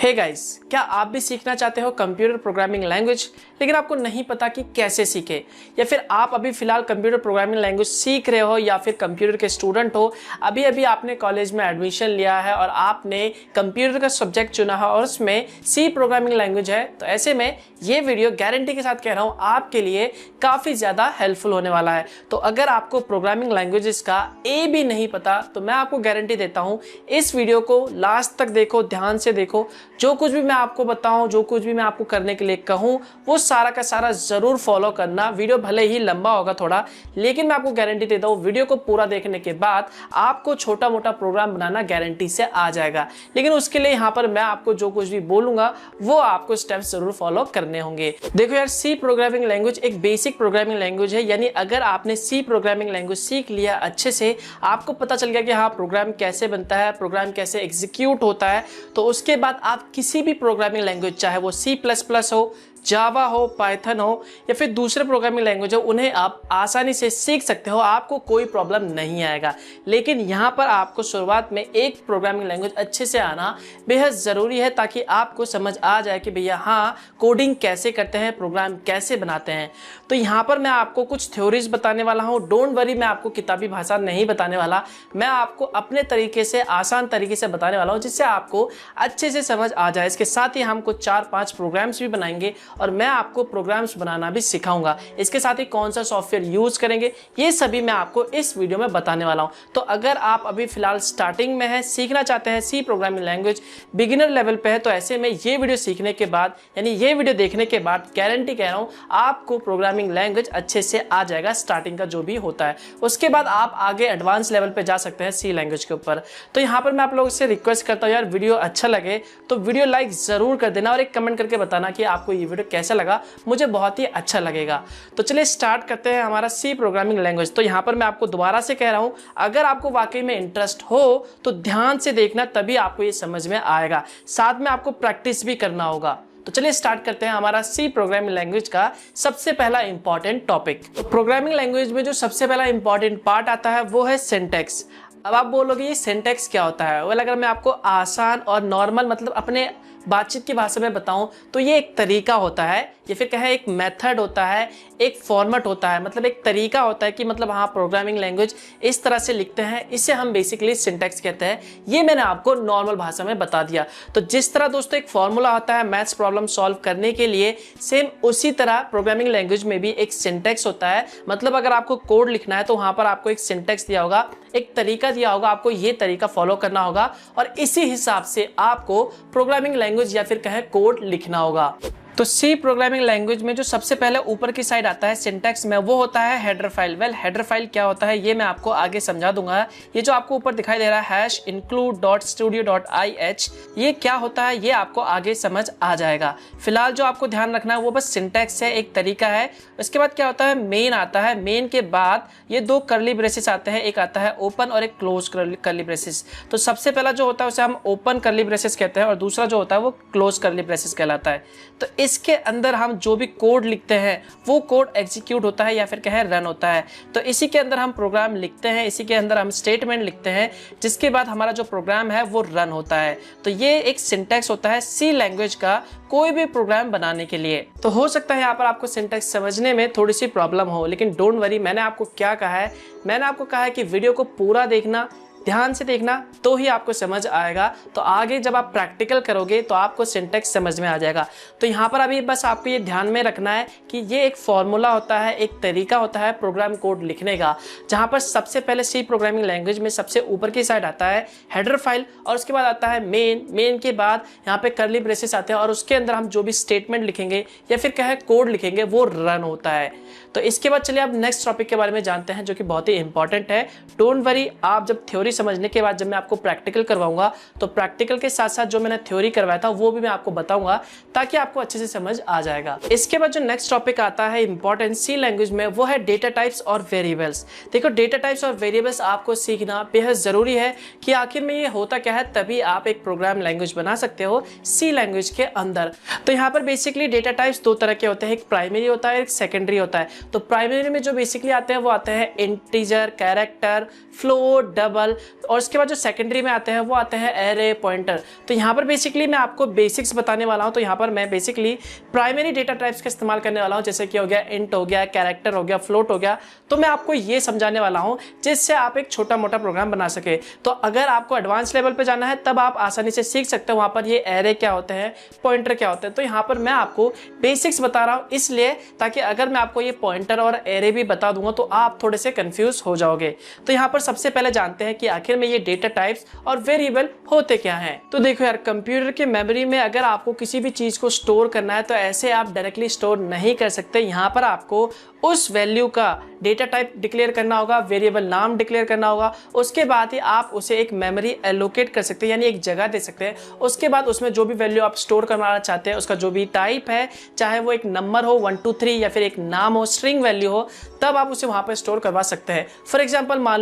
Hey guys, क्या आप भी सीखना चाहते हो कंप्यूटर प्रोग्रामिंग लैंग्वेज लेकिन आपको नहीं पता कि कैसे सीखे, या फिर आप अभी फिलहाल कंप्यूटर प्रोग्रामिंग लैंग्वेज सीख रहे हो या फिर कंप्यूटर के स्टूडेंट हो, अभी अभी आपने कॉलेज में एडमिशन लिया है और आपने कंप्यूटर का सब्जेक्ट चुना है और उसमें सी प्रोग्रामिंग लैंग्वेज है, तो ऐसे में ये वीडियो गारंटी के साथ कह रहा हूँ आपके लिए काफ़ी ज़्यादा हेल्पफुल होने वाला है। तो अगर आपको प्रोग्रामिंग लैंग्वेजेस का ए भी नहीं पता तो मैं आपको गारंटी देता हूँ इस वीडियो को लास्ट तक देखो, ध्यान से देखो। जो कुछ भी मैं आपको बताऊं, जो कुछ भी मैं आपको करने के लिए कहूं, वो सारा का सारा जरूर फॉलो करना। वीडियो भले ही लंबा होगा थोड़ा, लेकिन मैं आपको गारंटी देता हूं वीडियो को पूरा देखने के बाद आपको छोटा मोटा प्रोग्राम बनाना गारंटी से आ जाएगा। लेकिन उसके लिए यहाँ पर मैं आपको जो कुछ भी बोलूंगा वो आपको स्टेप्स जरूर फॉलो करने होंगे। देखो यार, सी प्रोग्रामिंग लैंग्वेज एक बेसिक प्रोग्रामिंग लैंग्वेज है, यानी अगर आपने सी प्रोग्रामिंग लैंग्वेज सीख लिया अच्छे से, आपको पता चल गया कि हाँ प्रोग्राम कैसे बनता है, प्रोग्राम कैसे एग्जीक्यूट होता है, तो उसके बाद आप किसी भी प्रोग्रामिंग लैंग्वेज, चाहे वो C++ हो, जावा हो, पाइथन हो या फिर दूसरे प्रोग्रामिंग लैंग्वेज हो, उन्हें आप आसानी से सीख सकते हो, आपको कोई प्रॉब्लम नहीं आएगा। लेकिन यहाँ पर आपको शुरुआत में एक प्रोग्रामिंग लैंग्वेज अच्छे से आना बेहद ज़रूरी है, ताकि आपको समझ आ जाए कि भैया हाँ कोडिंग कैसे करते हैं, प्रोग्राम कैसे बनाते हैं। तो यहाँ पर मैं आपको कुछ थ्योरीज बताने वाला हूँ। डोंट वरी, मैं आपको किताबी भाषा नहीं बताने वाला, मैं आपको अपने तरीके से, आसान तरीके से बताने वाला हूँ, जिससे आपको अच्छे से समझ आ जाए। इसके साथ ही हम कुछ 4-5 प्रोग्राम्स भी बनाएंगे और मैं आपको प्रोग्राम्स बनाना भी सिखाऊंगा। इसके साथ ही कौन सा सॉफ्टवेयर यूज करेंगे, ये सभी मैं आपको इस वीडियो में बताने वाला हूं। तो अगर आप अभी फिलहाल स्टार्टिंग में हैं, सीखना चाहते हैं C programming language, beginner level पे है, तो ऐसे में ये वीडियो सीखने के बाद, यानी ये वीडियो देखने के बाद गारंटी कह रहा हूं आपको प्रोग्रामिंग लैंग्वेज अच्छे से आ जाएगा, स्टार्टिंग का जो भी होता है। उसके बाद आप आगे एडवांस लेवल पे जा सकते हैं सी लैंग्वेज के ऊपर। तो यहाँ पर मैं आप लोगों से रिक्वेस्ट करता हूँ यार, वीडियो अच्छा लगे तो वीडियो लाइक जरूर कर देना और एक कमेंट करके बताना कि आपको ये वीडियो कैसा लगा, मुझे बहुत ही अच्छा लगेगा। तो चलिए स्टार्ट करते हैं हमारा सी प्रोग्रामिंग लैंग्वेज। तो यहाँ पर मैं आपको दोबारा से कह रहा हूँ, अगर आपको वाकई में इंटरेस्ट हो तो ध्यान से देखना, तभी आपको ये समझ में आएगा। साथ में आपको प्रैक्टिस भी करना होगा। तो चलिए स्टार्ट करते हैं हमारा सी प्रोग्रामिंग लैंग्वेज का सबसे पहला इंपॉर्टेंट टॉपिक। तो प्रोग्रामिंग लैंग्वेज में जो सबसे पहला इंपॉर्टेंट पार्ट आता है वो है सिंटैक्स। अब आप बोलोगे ये सिंटैक्स क्या होता है? वेल, अगर मैं आपको आसान और नॉर्मल, मतलब अपने बातचीत की भाषा में बताऊं तो ये एक तरीका होता है, या फिर कहें एक मेथड होता है, एक फॉर्मेट होता है, मतलब एक तरीका होता है कि मतलब हाँ प्रोग्रामिंग लैंग्वेज इस तरह से लिखते हैं, इसे हम बेसिकली सिंटैक्स कहते हैं। ये मैंने आपको नॉर्मल भाषा में बता दिया। तो जिस तरह दोस्तों एक फॉर्मूला होता है मैथ्स प्रॉब्लम सॉल्व करने के लिए, सेम उसी तरह प्रोग्रामिंग लैंग्वेज में भी एक सिंटैक्स होता है। मतलब अगर आपको कोड लिखना है तो वहां पर आपको एक सिंटैक्स दिया होगा, एक तरीका दिया होगा, आपको ये तरीका फॉलो करना होगा और इसी हिसाब से आपको प्रोग्रामिंग लैंग्वेज या फिर कहें कोड लिखना होगा। तो सी प्रोग्रामिंग लैंग्वेज में जो सबसे पहले ऊपर की साइड आता है सिंटैक्स में, वो होता है header file. Well, header file क्या होता है ये मैं आपको आगे समझा दूंगा। ये जो आपको ऊपर दिखाई दे रहा है #include.studio.ih, ये क्या होता है ये आपको आगे समझ आ जाएगा। फिलहाल जो आपको ध्यान रखना है वो बस सिंटैक्स है, एक तरीका है। उसके बाद क्या होता है, मेन आता है। मेन के बाद ये 2 कर्ली ब्रेसेस आते हैं, एक आता है ओपन और एक क्लोज कर्ली ब्रेसेस। तो सबसे पहला जो होता है उसे हम ओपन कर्ली ब्रेसेस कहते हैं और दूसरा जो होता है वो क्लोज कर्ली ब्रेसेस कहलाता है। तो इसके अंदर हम जो भी कोड लिखते हैं वो कोड एग्जीक्यूट होता है या फिर कहें रन होता है। तो इसी के अंदर हम प्रोग्राम लिखते हैं, इसी के अंदर हम स्टेटमेंट लिखते हैं, जिसके बाद हमारा जो प्रोग्राम है वो रन होता है। तो ये एक सिंटैक्स होता है सी लैंग्वेज का कोई भी प्रोग्राम बनाने के लिए। तो हो सकता है यहाँ पर आपको सिंटैक्स समझने में थोड़ी सी प्रॉब्लम हो, लेकिन डोंट वरी, मैंने आपको क्या कहा है, मैंने आपको कहा है कि वीडियो को पूरा देखना, ध्यान से देखना, तो ही आपको समझ आएगा। तो आगे जब आप प्रैक्टिकल करोगे तो आपको सिंटैक्स समझ में आ जाएगा। तो यहाँ पर अभी बस आपको ये ध्यान में रखना है कि ये एक फॉर्मूला होता है, एक तरीका होता है प्रोग्राम कोड लिखने का, जहाँ पर सबसे पहले सी प्रोग्रामिंग लैंग्वेज में सबसे ऊपर की साइड आता है हेडर फाइल और उसके बाद आता है मेन। मेन के बाद यहाँ पे कर्ली ब्रेसेस आते हैं और उसके अंदर हम जो भी स्टेटमेंट लिखेंगे या फिर कहें कोड लिखेंगे वो रन होता है। तो इसके बाद चलिए अब नेक्स्ट टॉपिक के बारे में जानते हैं, जो कि बहुत ही इंपॉर्टेंट है। डोंट वरी, आप जब थ्योरी समझने के बाद जब मैं आपको प्रैक्टिकल करवाऊंगा तो प्रैक्टिकल के साथ साथ जो मैंने थ्योरी करवाया था वो भी मैं आपको बताऊंगा, ताकि आपको अच्छे से समझ आ जाएगा। इसके बाद जो नेक्स्ट टॉपिक आता है इंपॉर्टेंट सी लैंग्वेज में, वो है डेटा टाइप्स और वेरिएबल्स। देखो, डेटा टाइप्स और वेरिएबल्स आपको सीखना बेहद जरूरी है कि आखिर में ये होता क्या है, तभी आप एक प्रोग्राम लैंग्वेज बना सकते हो सी लैंग्वेज के अंदर। तो यहाँ पर बेसिकली डेटा टाइप्स 2 तरह के होते हैं, एक प्राइमरी होता है, एक सेकेंडरी होता है। तो प्राइमरी में जो बेसिकली आते हैं वो आते हैं इंटीजर, कैरेक्टर, फ्लोट, डबल, और उसके बाद जो सेकेंडरी में आते हैं वो आते हैं एरे, पॉइंटर। तो यहाँ पर बेसिकली मैं आपको बेसिक्स बताने वाला हूँ। तो यहाँ पर मैं बेसिकली प्राइमरी डेटा टाइप्स का इस्तेमाल करने वाला हूँ, जैसे कि हो गया इंट हो गया, कैरेक्टर हो गया, फ्लोट हो गया। तो मैं आपको ये समझाने वाला हूँ जिससे आप एक छोटा मोटा प्रोग्राम बना सके। तो अगर आपको एडवांस लेवल पे जाना है तब आप आसानी से सीख सकते हो वहाँ पर ये एरे क्या होते हैं, पॉइंटर क्या होते हैं। तो यहाँ पर मैं आपको बेसिक्स बता रहा हूँ इसलिए ताकि अगर मैं आपको ये पॉइंटर और एरे भी बता दूंगा तो आप थोड़े से कंफ्यूज हो जाओगे। तो यहाँ पर सबसे पहले जानते हैं कि आखिर में ये डेटा टाइप्स और वेरिएबल होते क्या हैं। तो देखो यार, कंप्यूटर के मेमोरी में अगर आपको किसी भी चीज को स्टोर करना है तो ऐसे आप डायरेक्टली स्टोर नहीं कर सकते। यहाँ पर आपको उस वैल्यू का डेटा टाइप डिक्लेयर करना होगा, वेरिएबल नाम डिक्लेयर करना होगा, उसके बाद ही आप उसे एक मेमोरी एलोकेट कर सकते हैं, यानी एक जगह दे सकते हैं। उसके बाद उसमें जो भी वैल्यू आप स्टोर करना चाहते हैं उसका जो भी टाइप है, चाहे वो एक नंबर हो 1 2 3 या फिर एक नाम हो, स्ट्रिंग वैल्यू हो, तब आप उसे वहां पर स्टोर करवा सकते हैं। फॉर एग्जाम्पल मान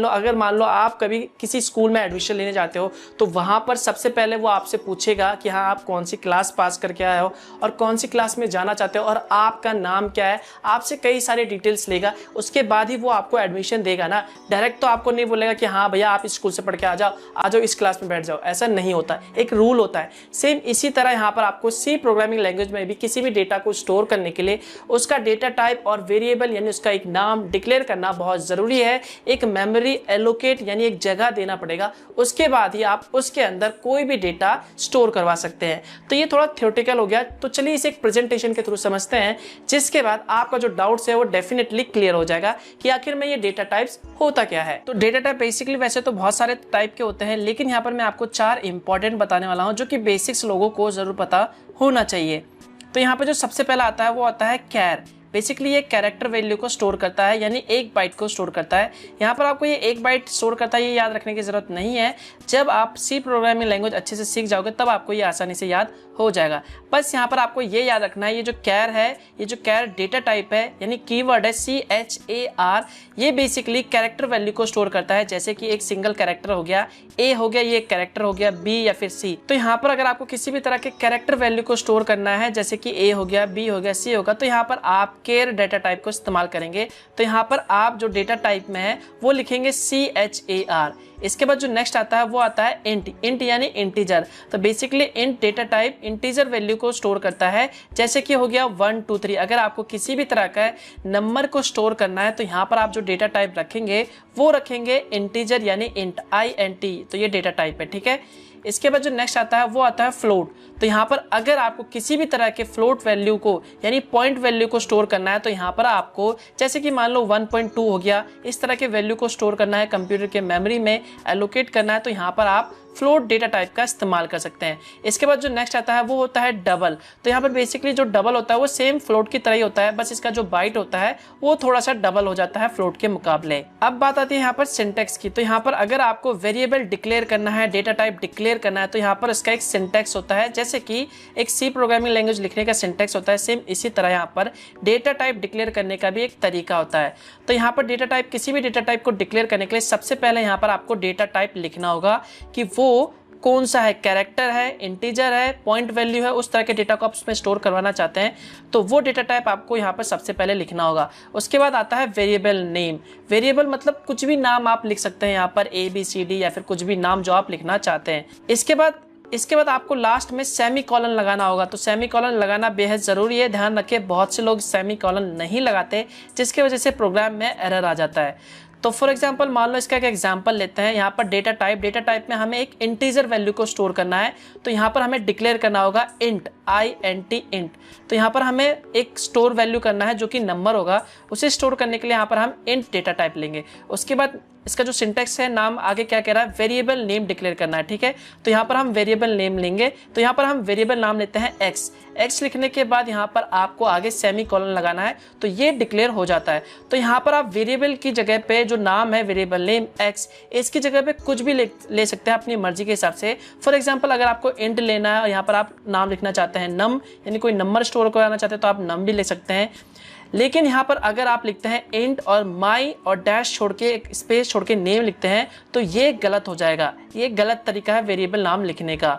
लो आप कभी किसी स्कूल में एडमिशन लेने जाते हो तो वहां पर सबसे पहले वो आपसे पूछेगा कि हाँ आप कौन सी क्लास पास करके आए हो और कौन सी क्लास में जाना चाहते हो और आपका नाम क्या है, आपसे कई सारे डिटेल्स लेगा। उसके बाद ही वो आपको एडमिशन देगा ना। डायरेक्ट तो आपको नहीं बोलेगा कि हाँ भैया आप इस स्कूल से पढ़ के आ जाओ इस क्लास में बैठ जाओ। ऐसा नहीं होता, एक रूल होता है। सेम इसी तरह यहाँ पर आपको सी प्रोग्रामिंग लैंग्वेज में भी किसी भी डेटा को स्टोर करने के लिए उसका डेटा टाइप और वेरिएबल यानी उसका एक नाम डिक्लेयर करना बहुत जरूरी है। एक मेमोरी एलोकेट यानी एक जगह देना पड़ेगा, उसके बाद ही आप उसके अंदर कोई भी डेटा स्टोर करवा सकते हैं। तो ये थोड़ा थ्योरेटिकल हो गया, तो चलिए इसे एक प्रेजेंटेशन के थ्रू समझते हैं, जिसके बाद आपका जो डाउट्स है वो डेफिनेटली क्लियर हो जाएगा कि आखिर में ये डेटा टाइप्स होता क्या है। तो डेटा टाइप बेसिकली वैसे तो बहुत सारे टाइप के होते हैं, लेकिन यहाँ पर मैं आपको 4 इंपॉर्टेंट बताने वाला हूँ जो कि बेसिक्स लोगों को जरूर पता होना चाहिए। तो यहाँ पर जो सबसे पहला आता है वो आता है कैर। बेसिकली ये कैरेक्टर वैल्यू को स्टोर करता है, यानी 1 बाइट को स्टोर करता है। यहाँ पर आपको ये 1 बाइट स्टोर करता है ये याद रखने की जरूरत नहीं है। जब आप सी प्रोग्रामिंग लैंग्वेज अच्छे से सीख जाओगे तब आपको ये आसानी से याद हो जाएगा। बस यहाँ पर आपको ये याद रखना है, ये जो कैर है, ये जो कैर डेटा टाइप है यानी कीवर्ड है CHAR, ये बेसिकली कैरेक्टर वैल्यू को स्टोर करता है। जैसे कि एक सिंगल कैरेक्टर हो गया, A हो गया, ये कैरेक्टर हो गया, B या फिर C। तो यहाँ पर अगर आपको किसी भी तरह के कैरेक्टर वैल्यू को स्टोर करना है, जैसे कि A हो गया, B हो गया, C होगा, तो यहाँ पर आप केर डेटा टाइप को इस्तेमाल करेंगे। तो यहाँ पर आप जो डेटा टाइप में है वो लिखेंगे CHAR। इसके बाद जो नेक्स्ट आता है वो आता है इंट यानी इंटीजर। तो basically int data type integer value को स्टोर करता है। जैसे कि हो गया 1 2 3। अगर आपको किसी भी तरह का नंबर को स्टोर करना है तो यहाँ पर आप जो डेटा टाइप रखेंगे वो रखेंगे इंटीजर यानी इंट INT। तो ये डेटा टाइप है, ठीक है। इसके बाद जो नेक्स्ट आता है वो आता है फ्लोट। तो यहाँ पर अगर आपको किसी भी तरह के फ्लोट वैल्यू को यानी पॉइंट वैल्यू को स्टोर करना है तो यहाँ पर आपको जैसे कि मान लो 1.2 हो गया, इस तरह के वैल्यू को स्टोर करना है, कंप्यूटर के मेमोरी में एलोकेट करना है, तो यहाँ पर आप फ्लोट डेटा टाइप का इस्तेमाल कर सकते हैं। इसके बाद जो नेक्स्ट आता है वो होता है डबल। तो यहाँ पर बेसिकली जो डबल होता है वो सेम फ्लोट की तरह ही होता है, बस इसका जो बाइट होता है वो थोड़ा सा डबल हो जाता है फ्लोट के मुकाबले। अब बात आती है यहाँ पर सिंटैक्स की। तो यहाँ पर अगर आपको वेरिएबल डिक्लेयर करना है, डेटा टाइप डिक्लेयर करना है, तो यहाँ पर इसका एक सिंटैक्स होता है। जैसे कि एक सी प्रोग्रामिंग लैंग्वेज लिखने का सिंटैक्स होता है, सेम इसी तरह यहाँ पर डेटा टाइप डिक्लेयर करने का भी एक तरीका होता है। तो यहाँ पर डेटा टाइप, किसी भी डेटा टाइप को डिक्लेयर करने के लिए सबसे पहले यहाँ पर आपको डेटा टाइप लिखना होगा कि वो कौन सा है, कैरेक्टर है, इंटीजर है, पॉइंट वैल्यू है, उस तरह के डेटा को आप उसमें स्टोर करवाना चाहते हैं तो वो डेटा टाइप आपको यहाँ पर सबसे पहले लिखना होगा। उसके बाद आता है वेरिएबल नेम। वेरिएबल मतलब कुछ भी नाम आप लिख सकते हैं यहाँ पर ABCD या फिर कुछ भी नाम जो आप लिखना चाहते हैं। इसके बाद आपको लास्ट में सेमी कॉलन लगाना होगा। तो सेमी कॉलन लगाना बेहद ज़रूरी है, ध्यान रखिए बहुत से लोग सेमी कॉलन नहीं लगाते जिसकी वजह से प्रोग्राम में एरर आ जाता है। तो फॉर एग्जांपल मान लो इसका एक एग्जांपल लेते हैं। यहाँ पर डेटा टाइप में हमें एक इंटीजर वैल्यू को स्टोर करना है, तो यहाँ पर हमें डिक्लेयर करना होगा इंट INT इंट। तो यहाँ पर हमें एक स्टोर वैल्यू करना है जो कि नंबर होगा, उसे स्टोर करने के लिए यहाँ पर हम इंट डेटा टाइप लेंगे। उसके बाद इसका जो सिंटैक्स है, नाम आगे क्या कह रहा है, वेरिएबल नेम डिक्लेयर करना है, ठीक है। तो यहाँ पर हम वेरिएबल नेम लेंगे, तो यहाँ पर हम वेरिएबल नाम लेते हैं x लिखने के बाद यहाँ पर आपको आगे सेमी कॉलन लगाना है, तो ये डिक्लेयर हो जाता है। तो यहाँ पर आप वेरिएबल की जगह पे जो नाम है वेरिएबल नेम x, इसकी जगह पे कुछ भी ले सकते हैं अपनी मर्जी के हिसाब से। फॉर एग्जांपल अगर आपको इंट लेना है और यहाँ पर आप नाम लिखना चाहते हैं नम, यानी कोई नंबर स्टोर कराना चाहते हैं तो आप नम भी ले सकते हैं। लेकिन यहाँ पर अगर आप लिखते हैं इंट और माई और डैश छोड़ के एक स्पेस छोड़ के नेम लिखते हैं तो ये गलत हो जाएगा, ये गलत तरीका है वेरिएबल नाम लिखने का।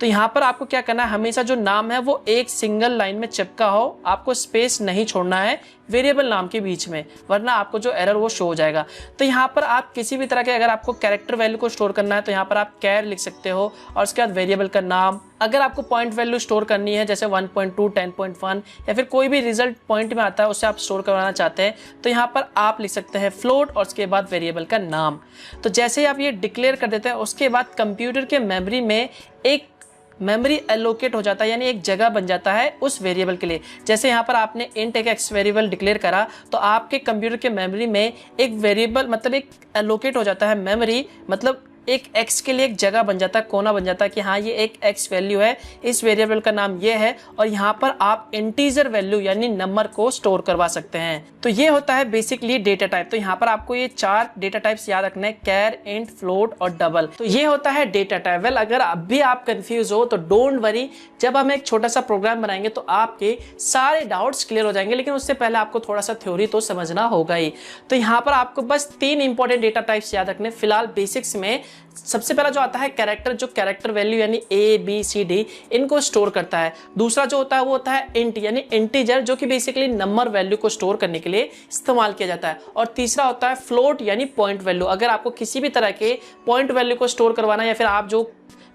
तो यहाँ पर आपको क्या करना है, हमेशा जो नाम है वो एक सिंगल लाइन में चिपका हो, आपको स्पेस नहीं छोड़ना है वेरिएबल नाम के बीच में, वरना आपको जो एरर वो शो हो जाएगा। तो यहाँ पर आप किसी भी तरह के, अगर आपको कैरेक्टर वैल्यू को स्टोर करना है तो यहाँ पर आप कैर लिख सकते हो और उसके बाद वेरिएबल का नाम। अगर आपको पॉइंट वैल्यू स्टोर करनी है जैसे 1.2, 10.1 या फिर कोई भी रिजल्ट पॉइंट में आता है उससे आप स्टोर करवाना चाहते हैं तो यहाँ पर आप लिख सकते हैं फ्लोट और उसके बाद वेरिएबल का नाम। तो जैसे ही आप ये डिक्लेयर कर देते हैं उसके बाद कंप्यूटर के मेमोरी में एक मेमोरी एलोकेट हो जाता है, यानी एक जगह बन जाता है उस वेरिएबल के लिए। जैसे यहाँ पर आपने इंट एक एक्स वेरिएबल डिक्लेयर करा तो आपके कंप्यूटर के मेमोरी में एक वेरिएबल मतलब एक एलोकेट हो जाता है मेमोरी, मतलब एक x के लिए एक जगह बन जाता है, कोना बन जाता है कि हाँ ये एक x वैल्यू है, इस वेरिएबल का नाम ये है और यहाँ पर आप इंटीजर वैल्यू यानी नंबर को स्टोर करवा सकते हैं। तो ये होता है बेसिकली डेटा टाइप। तो यहाँ पर आपको ये 4 डेटा टाइप्स याद रखना है, कैर, इंट, फ्लोट और डबल। तो ये होता है डेटा टाइप। वेल अगर अब भी आप कंफ्यूज हो तो डोंट वरी, जब हम एक छोटा सा प्रोग्राम बनाएंगे तो आपके सारे डाउट्स क्लियर हो जाएंगे, लेकिन उससे पहले आपको थोड़ा सा थ्योरी तो समझना होगा ही। तो यहाँ पर आपको बस 3 इंपॉर्टेंट डेटा टाइप्स याद रखने फिलहाल बेसिक्स में। सबसे पहला जो आता है कैरेक्टर, जो कैरेक्टर वैल्यू यानी A, B, C, D इनको स्टोर करता है। दूसरा जो होता है वो होता है इंट यानी इंटीजर, जो कि बेसिकली नंबर वैल्यू को स्टोर करने के लिए इस्तेमाल किया जाता है। और तीसरा होता है फ्लोट यानी पॉइंट वैल्यू। अगर आपको किसी भी तरह के पॉइंट वैल्यू को स्टोर करवाना है या फिर आप जो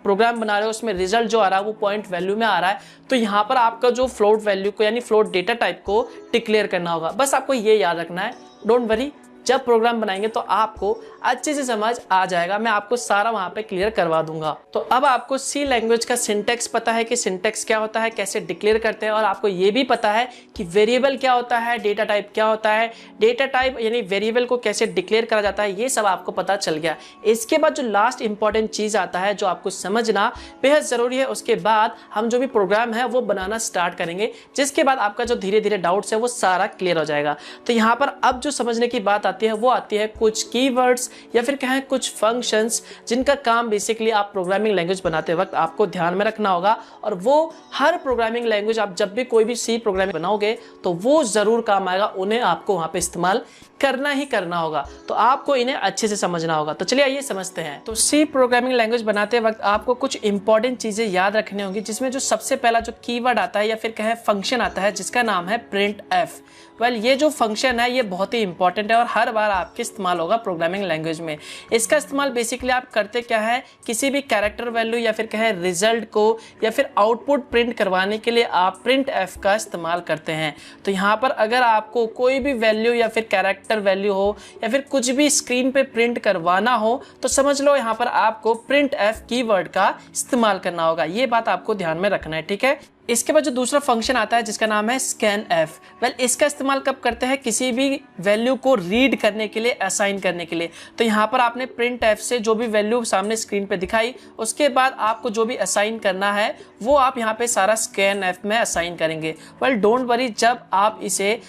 प्रोग्राम बना रहे हो उसमें रिजल्ट जो आ रहा है वो पॉइंट वैल्यू में आ रहा है, तो यहाँ पर आपका जो फ्लोट वैल्यू को यानी फ्लोट डेटा टाइप को डिक्लेयर करना होगा। बस आपको ये याद रखना है, डोंट वरी, जब प्रोग्राम बनाएंगे तो आपको अच्छे से समझ आ जाएगा, मैं आपको सारा वहां पे क्लियर करवा दूंगा। तो अब आपको सी लैंग्वेज का सिंटेक्स पता है कि सिंटेक्स क्या होता है, कैसे डिक्लेयर करते हैं, और आपको ये भी पता है कि वेरिएबल क्या होता है, डेटा टाइप क्या होता है, डेटा टाइप यानी वेरिएबल को कैसे डिक्लेयर करा जाता है, ये सब आपको पता चल गया। इसके बाद जो लास्ट इंपॉर्टेंट चीज आता है जो आपको समझना बेहद जरूरी है, उसके बाद हम जो भी प्रोग्राम है वो बनाना स्टार्ट करेंगे, जिसके बाद आपका जो धीरे धीरे डाउट्स है वो सारा क्लियर हो जाएगा। तो यहाँ पर अब जो समझने की बात आती है वो आती है कुछ कीवर्ड्स या फिर कहें कुछ फंक्शंस, जिनका काम बेसिकली आप प्रोग्रामिंग लैंग्वेज बनाते वक्त आपको ध्यान में रखना होगा। और वो हर प्रोग्रामिंग लैंग्वेज, आप जब भी कोई भी सी प्रोग्रामिंग बनाओगे तो वो जरूर काम आएगा, उन्हें आपको वहां पे इस्तेमाल करना ही करना होगा। तो आपको इन्हें अच्छे से समझना होगा। तो चलिए आइए समझते हैं। तो सी प्रोग्रामिंग लैंग्वेज बनाते वक्त आपको कुछ इंपॉर्टेंट चीजें याद रखनी होंगी, जिसमें जो सबसे पहला जो कीवर्ड आता है या फिर कहें फंक्शन आता है जिसका नाम है प्रिंट एफ। वेल ये जो फंक्शन है ये बहुत ही इंपॉर्टेंट है और हर बार आपके इस्तेमाल होगा प्रोग्रामिंग लैंग्वेज में। इसका इस्तेमाल बेसिकली आप करते क्या है, किसी भी कैरेक्टर वैल्यू या फिर कहें रिजल्ट को या फिर आउटपुट प्रिंट करवाने के लिए आप प्रिंट एफ का इस्तेमाल करते हैं। तो यहाँ पर अगर आपको कोई भी वैल्यू या फिर कैरेक्टर वैल्यू हो या फिर कुछ भी स्क्रीन पे प्रिंट करवाना हो तो समझ लो यहाँ पर आपको प्रिंट एफ कीवर्ड का इस्तेमाल करना होगा। ये बात आपको ध्यान में रखना है, ठीक है। इसके बाद जो दूसरा फंक्शन आता है जिसका नाम है स्कैन एफ। वेल इसका इस्तेमाल कब करते हैं, किसी भी वैल्यू को रीड करने के लिए, असाइन करने के लिए। तो यहाँ पर आपने प्रिंट एफ से जो भी वैल्यू सामने स्क्रीन पे दिखाई, उसके बाद आपको जो भी असाइन करना है वो आप यहाँ पे सारा स्कैन एफ में असाइन करेंगे। वेल डोंट वरी, जब आप इसे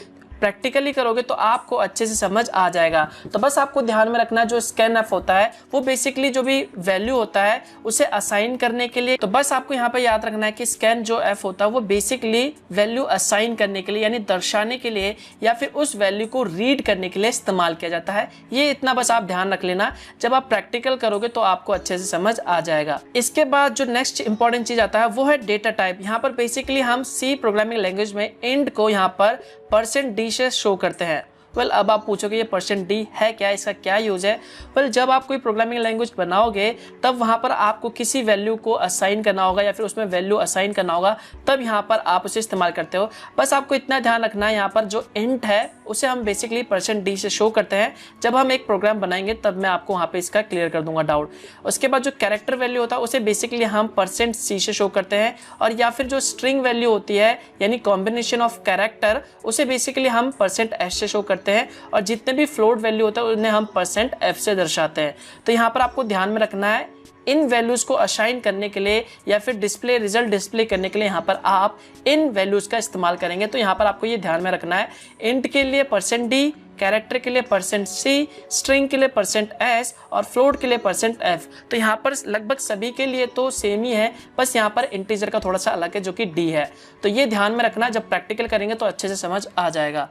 प्रैक्टिकली करोगे तो आपको अच्छे से समझ आ जाएगा। तो बस आपको ध्यान में रखना जो स्कैन एफ होता है वो बेसिकली जो भी वैल्यू होता है उसे असाइन करने के लिए। तो बस आपको यहाँ पे याद रखना है कि स्कैन जो एफ होता है वो बेसिकली वैल्यू असाइन करने के लिए यानी दर्शाने के लिए या फिर उस वैल्यू को रीड करने के लिए इस्तेमाल किया जाता है। ये इतना बस आप ध्यान रख लेना, जब आप प्रैक्टिकल करोगे तो आपको अच्छे से समझ आ जाएगा। इसके बाद जो नेक्स्ट इंपॉर्टेंट चीज आता है वो है डेटा टाइप। यहाँ पर बेसिकली हम सी प्रोग्रामिंग लैंग्वेज में इंट को यहाँ पर %d से शो करते हैं। वेल अब आप पूछोगे ये %d है क्या, इसका क्या यूज है। वेल जब आप कोई प्रोग्रामिंग लैंग्वेज बनाओगे तब वहां पर आपको किसी वैल्यू को असाइन करना होगा या फिर उसमें वैल्यू असाइन करना होगा, तब यहाँ पर आप उसे इस्तेमाल करते हो। बस आपको इतना ध्यान रखना है, यहाँ पर जो इंट है उसे हम बेसिकली %d से शो करते हैं। जब हम एक प्रोग्राम बनाएंगे तब मैं आपको वहाँ पे इसका क्लियर कर दूंगा डाउट। उसके बाद जो कैरेक्टर वैल्यू होता है उसे बेसिकली हम %c से शो करते हैं, और या फिर जो स्ट्रिंग वैल्यू होती है यानी कॉम्बिनेशन ऑफ कैरेक्टर उसे बेसिकली हम %s से शो करते हैं, और जितने भी फ्लोट वैल्यू होता है उन्हें हम %f से दर्शाते हैं। तो यहाँ पर आपको ध्यान में रखना है, इन वैल्यूज को असाइन करने के लिए या फिर डिस्प्ले रिजल्ट डिस्प्ले करने के लिए यहाँ पर आप इन वैल्यूज का इस्तेमाल करेंगे। तो यहाँ पर आपको ये ध्यान में रखना है, इंट के लिए %d, कैरेक्टर के लिए %c, स्ट्रिंग के लिए %s और फ्लोट के लिए %f। तो यहाँ पर लगभग सभी के लिए तो सेम ही है, बस यहाँ पर इंटीजर का थोड़ा सा अलग है जो कि d है। तो ये ध्यान में रखना, जब प्रैक्टिकल करेंगे तो अच्छे से समझ आ जाएगा।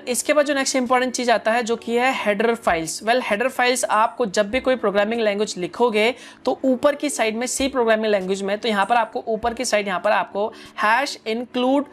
इसके बाद जो नेक्स्ट इंपॉर्टेंट चीज़ आता है जो कि है हेडर फाइल्स। हेडर फाइल्स आपको जब भी कोई प्रोग्रामिंग लैंग्वेज लिखोगे तो ऊपर की साइड में सी प्रोग्रामिंग लैंग्वेज में, तो यहाँ पर आपको ऊपर की साइड यहाँ पर आपको #include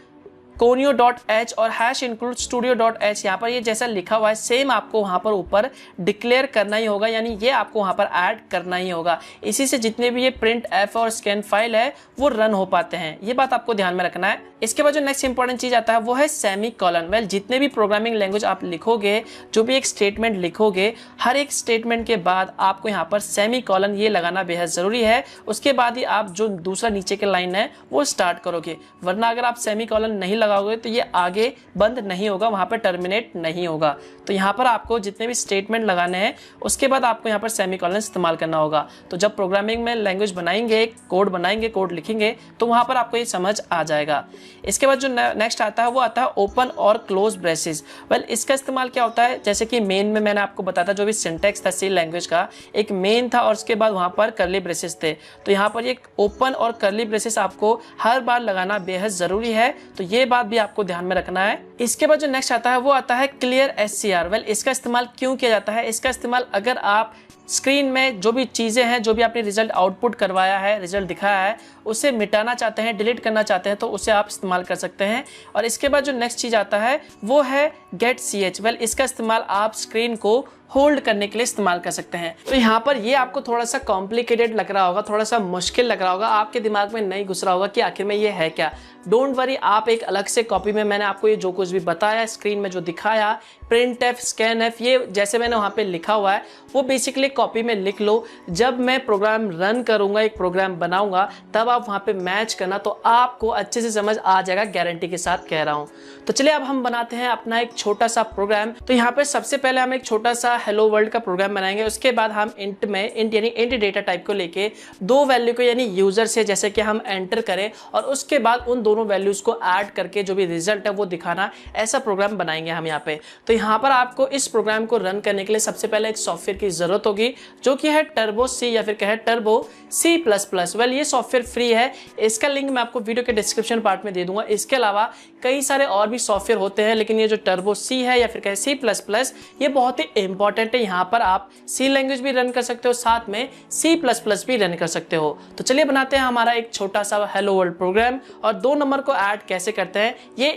conio.h और #include studio.h यहाँ पर ये जैसा लिखा हुआ है सेम आपको वहाँ पर ऊपर डिक्लेयर करना ही होगा, यानी ये आपको वहाँ पर ऐड करना ही होगा। इसी से जितने भी ये प्रिंट एफ और स्कैन फाइल है वो रन हो पाते हैं, ये बात आपको ध्यान में रखना है। इसके बाद जो नेक्स्ट इंपॉर्टेंट चीज आता है वो है सेमी कॉलन। जितने भी प्रोग्रामिंग लैंग्वेज आप लिखोगे, जो भी एक स्टेटमेंट लिखोगे, हर एक स्टेटमेंट के बाद आपको यहाँ पर सेमी कॉलन ये लगाना बेहद जरूरी है। उसके बाद ही आप जो दूसरा नीचे के लाइन है वो स्टार्ट करोगे, वरना अगर आप सेमी कॉलन नहीं लगाओगे तो ये आगे बंद नहीं होगा, वहां पर टर्मिनेट नहीं होगा। तो यहाँ पर आपको जितने भी स्टेटमेंट लगाने हैं उसके बाद आपको यहाँ पर सेमी कॉलन इस्तेमाल करना होगा। तो जब प्रोग्रामिंग में लैंग्वेज बनाएंगे, कोड बनाएंगे, कोड लिखेंगे, तो वहां पर आपको ये समझ आ जाएगा। इसके बाद जो नेक्स्ट आता है वो आता है ओपन और क्लोज ब्रेसेस। इसका इस्तेमाल क्या होता है, जैसे कि मेन में मैंने आपको बताया था, जो भी सिंटैक्स था सी लैंग्वेज का, एक मेन था और उसके बाद वहां पर कर्ली ब्रेसेस थे। तो यहाँ पर ये ओपन और कर्ली ब्रेसेस आपको हर बार लगाना बेहद जरूरी है, तो ये बात भी आपको ध्यान में रखना है। इसके बाद जो नेक्स्ट आता है वो आता है क्लियर SCR। इसका इस्तेमाल क्यों किया जाता है, इसका इस्तेमाल अगर आप स्क्रीन में जो भी चीज़ें हैं, जो भी आपने रिजल्ट आउटपुट करवाया है, रिजल्ट दिखाया है, उसे मिटाना चाहते हैं, डिलीट करना चाहते हैं, तो उसे आप इस्तेमाल कर सकते हैं। और इसके बाद जो नेक्स्ट चीज़ आता है वो है गेट CH। इसका इस्तेमाल आप स्क्रीन को होल्ड करने के लिए इस्तेमाल कर सकते हैं। तो यहाँ पर ये आपको थोड़ा सा कॉम्प्लिकेटेड लग रहा होगा, थोड़ा सा मुश्किल लग रहा होगा, आपके दिमाग में नहीं घुस रहा होगा कि आखिर में ये है क्या। डोंट वरी, आप एक अलग से कॉपी में मैंने आपको ये जो कुछ भी बताया, स्क्रीन में जो दिखाया, प्रिंट एफ, स्कैन एफ, ये जैसे मैंने वहाँ पे लिखा हुआ है वो बेसिकली कॉपी में लिख लो। जब मैं प्रोग्राम रन करूँगा, एक प्रोग्राम बनाऊँगा, तब आप वहाँ पे मैच करना, तो आपको अच्छे से समझ आ जाएगा, गारंटी के साथ कह रहा हूँ। तो चलिए अब हम बनाते हैं अपना एक छोटा सा प्रोग्राम। तो यहाँ पे सबसे पहले हम एक छोटा सा हेलो वर्ल्ड का प्रोग्राम बनाएंगे। उसके बाद हम इंट में यानी इंट डेटा टाइप को लेके दो वैल्यू को यानी यूजर से जैसे कि हम एंटर करें और उसके बाद उन दोनों वैल्यूज को ऐड करके जो भी रिजल्ट है वो दिखाना, ऐसा प्रोग्राम बनाएंगे हम यहाँ पे। तो यहाँ पर आपको इस प्रोग्राम को रन करने के लिए सबसे पहले एक सॉफ्टवेयर की जरूरत होगी जो कि है टर्बो सी या फिर कहे टर्बो C++। ये सॉफ्टवेयर फ्री है, इसका लिंक मैं आपको वीडियो के डिस्क्रिप्शन पार्ट में दे दूंगा। इसके अलावा कई सारे और भी सॉफ्टवेयर होते हैं, लेकिन ये जो टर्बो सी है या फिर कहे C++, ये बहुत ही इंपॉर्टेंट है। यहाँ पर आप सी लैंग्वेज भी रन कर सकते हो, साथ में C++ भी रन कर सकते हो। तो चलिए बनाते हैं हमारा एक छोटा सा हेलो वर्ल्ड प्रोग्राम। और 2 नंबर को ऐड कैसे करते हैं, ये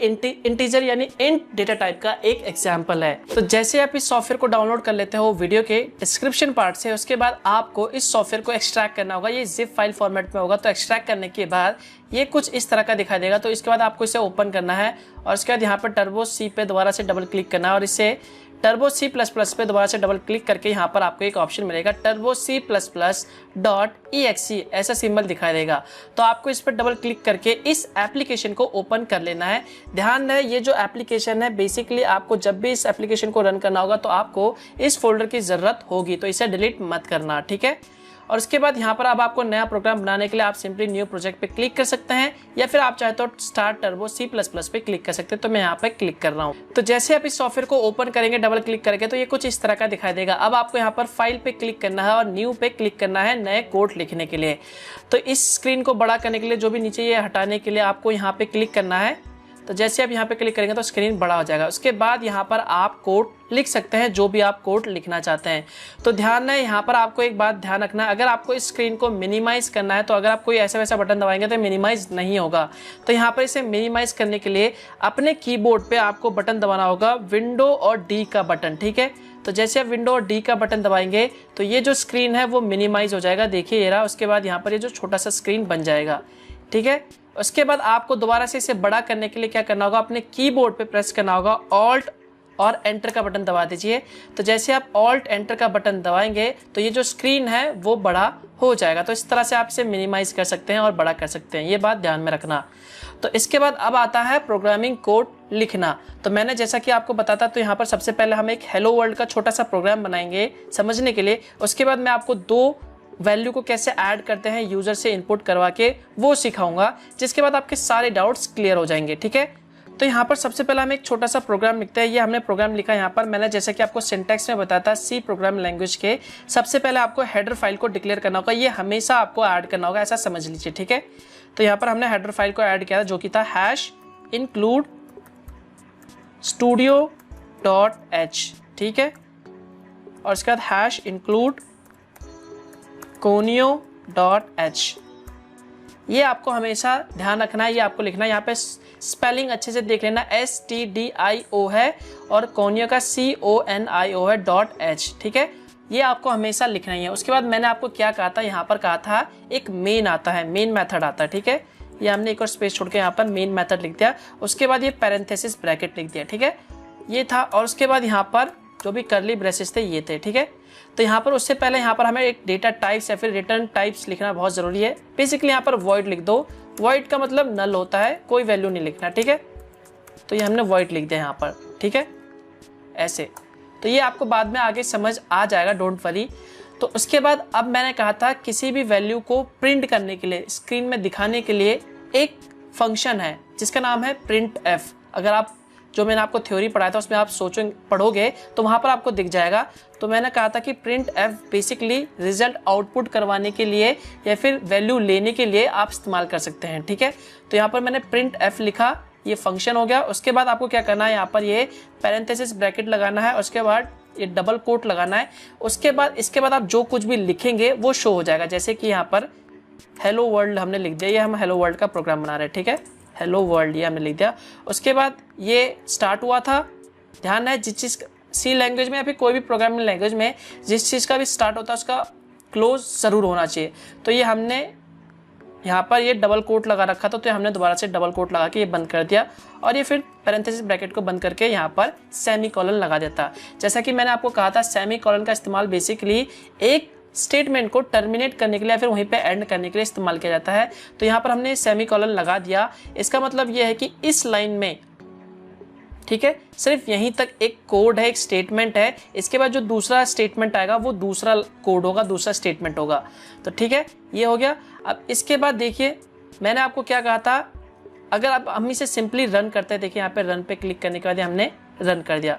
इंटीजर यानी इंट डेटा टाइप का एक एग्जांपल है। तो जैसे आप इस सॉफ्टवेयर को डाउनलोड कर लेते हो वीडियो के डिस्क्रिप्शन पार्ट से, उसके बाद आपको इस सॉफ्टवेयर को एक्सट्रैक्ट करना होगा। ये जिप फाइल फॉर्मेट में होगा। तो एक्सट्रैक्ट करने के बाद ये कुछ इस तरह का दिखाई देगा। तो इसके बाद आपको इसे ओपन करना है और उसके बाद यहाँ पर टर्बो सी पे दोबारा से डबल क्लिक करना है और इसे टर्बो C++ पे दोबारा से डबल क्लिक करके यहाँ पर आपको एक ऑप्शन मिलेगा टर्बो C++.exe, ऐसा सिंबल दिखाई देगा। तो आपको इस पर डबल क्लिक करके इस एप्लीकेशन को ओपन कर लेना है। ध्यान रहे, ये जो एप्लीकेशन है बेसिकली आपको जब भी इस एप्लीकेशन को रन करना होगा तो आपको इस फोल्डर की जरूरत होगी, तो इसे डिलीट मत करना, ठीक है। और उसके बाद यहाँ पर अब आपको नया प्रोग्राम बनाने के लिए आप सिंपली न्यू प्रोजेक्ट पे क्लिक कर सकते हैं या फिर आप चाहे तो स्टार्ट टर्बो C++ पे क्लिक कर सकते हैं। तो मैं यहाँ पे क्लिक कर रहा हूँ। तो जैसे आप इस सॉफ्टवेयर को ओपन करेंगे डबल क्लिक करके, तो ये कुछ इस तरह का दिखाई देगा। अब आपको यहाँ पर फाइल पे क्लिक करना है और न्यू पे क्लिक करना है नए कोड लिखने के लिए। तो इस स्क्रीन को बड़ा करने के लिए, जो भी नीचे ये हटाने के लिए आपको यहाँ पे क्लिक करना है। तो जैसे आप यहाँ पे क्लिक करेंगे तो स्क्रीन बड़ा हो जाएगा। उसके बाद यहाँ पर आप कोड लिख सकते हैं, जो भी आप कोड लिखना चाहते हैं। तो ध्यान है, यहाँ पर आपको एक बात ध्यान रखना है, अगर आपको इस स्क्रीन को मिनिमाइज करना है तो अगर आप कोई ऐसा वैसा बटन दबाएंगे तो मिनिमाइज नहीं होगा। तो यहाँ पर इसे मिनिमाइज करने के लिए अपने कीबोर्ड पे आपको बटन दबाना होगा, विंडो और डी का बटन, ठीक है। तो जैसे आप विंडो और डी का बटन दबाएंगे तो ये जो स्क्रीन है वो मिनिमाइज हो जाएगा, देखिए ये रहा। उसके बाद यहाँ पर ये जो छोटा सा स्क्रीन बन जाएगा, ठीक है। उसके बाद आपको दोबारा से इसे बड़ा करने के लिए क्या करना होगा, अपने कीबोर्ड पे प्रेस करना होगा, ऑल्ट और एंटर का बटन दबा दीजिए। तो जैसे आप ऑल्ट एंटर का बटन दबाएंगे तो ये जो स्क्रीन है वो बड़ा हो जाएगा। तो इस तरह से आप इसे मिनिमाइज कर सकते हैं और बड़ा कर सकते हैं, ये बात ध्यान में रखना। तो इसके बाद अब आता है प्रोग्रामिंग कोड लिखना। तो मैंने जैसा कि आपको बताता, तो यहाँ पर सबसे पहले हम एक हेलो वर्ल्ड का छोटा सा प्रोग्राम बनाएंगे समझने के लिए। उसके बाद मैं आपको 2 वैल्यू को कैसे ऐड करते हैं यूजर से इनपुट करवा के वो सिखाऊंगा, जिसके बाद आपके सारे डाउट्स क्लियर हो जाएंगे, ठीक है। तो यहाँ पर सबसे पहले हम एक छोटा सा प्रोग्राम लिखते हैं। ये हमने प्रोग्राम लिखा यहाँ पर, मैंने जैसे कि आपको सिंटैक्स में बताया था सी प्रोग्राम लैंग्वेज के, सबसे पहले आपको हेडर फाइल को डिक्लेयर करना होगा। ये हमेशा आपको ऐड करना होगा, ऐसा समझ लीजिए, ठीक है। तो यहाँ पर हमने हेडर फाइल को ऐड किया था जो कि था #include studio.h, ठीक है, और इसके बाद हैश इंक्लूड conio.h। ये आपको हमेशा ध्यान रखना है, ये आपको लिखना है। यहाँ पे स्पेलिंग अच्छे से देख लेना, STDIO है और conio का CONIO है .h, ठीक है, ये आपको हमेशा लिखना ही है। उसके बाद मैंने आपको क्या कहा था, यहाँ पर कहा था एक मेन आता है, मेन मेथड आता है, ठीक है, ये हमने एक और स्पेस छोड़ के यहाँ पर मेन मेथड लिख दिया। उसके बाद ये पैरेंथेसिस ब्रैकेट लिख दिया, ठीक है, ये था। और उसके बाद यहाँ पर जो भी कर्ली ब्रेसेस थे ये थे, ठीक है। तो यहाँ पर उससे पहले यहाँ पर हमें एक डेटा टाइप्स या फिर रिटर्न टाइप्स लिखना बहुत ज़रूरी है। बेसिकली यहाँ पर वॉइड लिख दो, वॉइड का मतलब नल होता है, कोई वैल्यू नहीं लिखना, ठीक है। तो ये हमने वॉइड लिख दिया यहाँ पर, ठीक है, ऐसे। तो ये आपको बाद में आगे समझ आ जाएगा, डोंट वरी। तो उसके बाद अब मैंने कहा था किसी भी वैल्यू को प्रिंट करने के लिए, स्क्रीन में दिखाने के लिए एक फंक्शन है जिसका नाम है प्रिंट एफ। अगर आप जो मैंने आपको थ्योरी पढ़ाया था उसमें आप पढ़ोगे तो वहाँ पर आपको दिख जाएगा। तो मैंने कहा था कि print F basically result output करवाने के लिए या फिर वैल्यू लेने के लिए आप इस्तेमाल कर सकते हैं, ठीक है। तो यहाँ पर मैंने प्रिंट एफ लिखा, ये फंक्शन हो गया। उसके बाद आपको क्या करना है, यहाँ पर ये पैरेंथेसिस ब्रैकेट लगाना है, उसके बाद ये डबल कोट लगाना है। उसके बाद इसके बाद आप जो कुछ भी लिखेंगे वो शो हो जाएगा। जैसे कि यहाँ पर हेलो वर्ल्ड हमने लिख दिया, ये हम हेलो वर्ल्ड का प्रोग्राम बना रहे हैं, ठीक है, हेलो वर्ल्ड ये हमने लिख दिया। उसके बाद ये स्टार्ट हुआ था, ध्यान है जिस चीज़ सी लैंग्वेज में या फिर कोई भी प्रोग्रामिंग लैंग्वेज में जिस चीज़ का भी स्टार्ट होता है उसका क्लोज ज़रूर होना चाहिए। तो ये हमने यहाँ पर ये डबल कोट लगा रखा था, तो हमने दोबारा से डबल कोट लगा के ये बंद कर दिया और ये फिर पैरेंथेसिस ब्रैकेट को बंद करके यहाँ पर सेमीकोलन लगा देता। जैसा कि मैंने आपको कहा था सेमीकोलन का इस्तेमाल बेसिकली एक स्टेटमेंट को टर्मिनेट करने के लिए या फिर वहीं पे एंड करने के लिए इस्तेमाल किया जाता है। तो यहाँ पर हमने सेमीकोलन लगा दिया। इसका मतलब ये है कि इस लाइन में, ठीक है, सिर्फ यहीं तक एक कोड है, एक स्टेटमेंट है। इसके बाद जो दूसरा स्टेटमेंट आएगा वो दूसरा कोड होगा, दूसरा स्टेटमेंट होगा। तो ठीक है, ये हो गया। अब इसके बाद देखिए मैंने आपको क्या कहा था, अगर आप हम इसे सिंपली रन करते हैं, देखिए यहाँ पे रन पे क्लिक करने के बाद हमने रन कर दिया,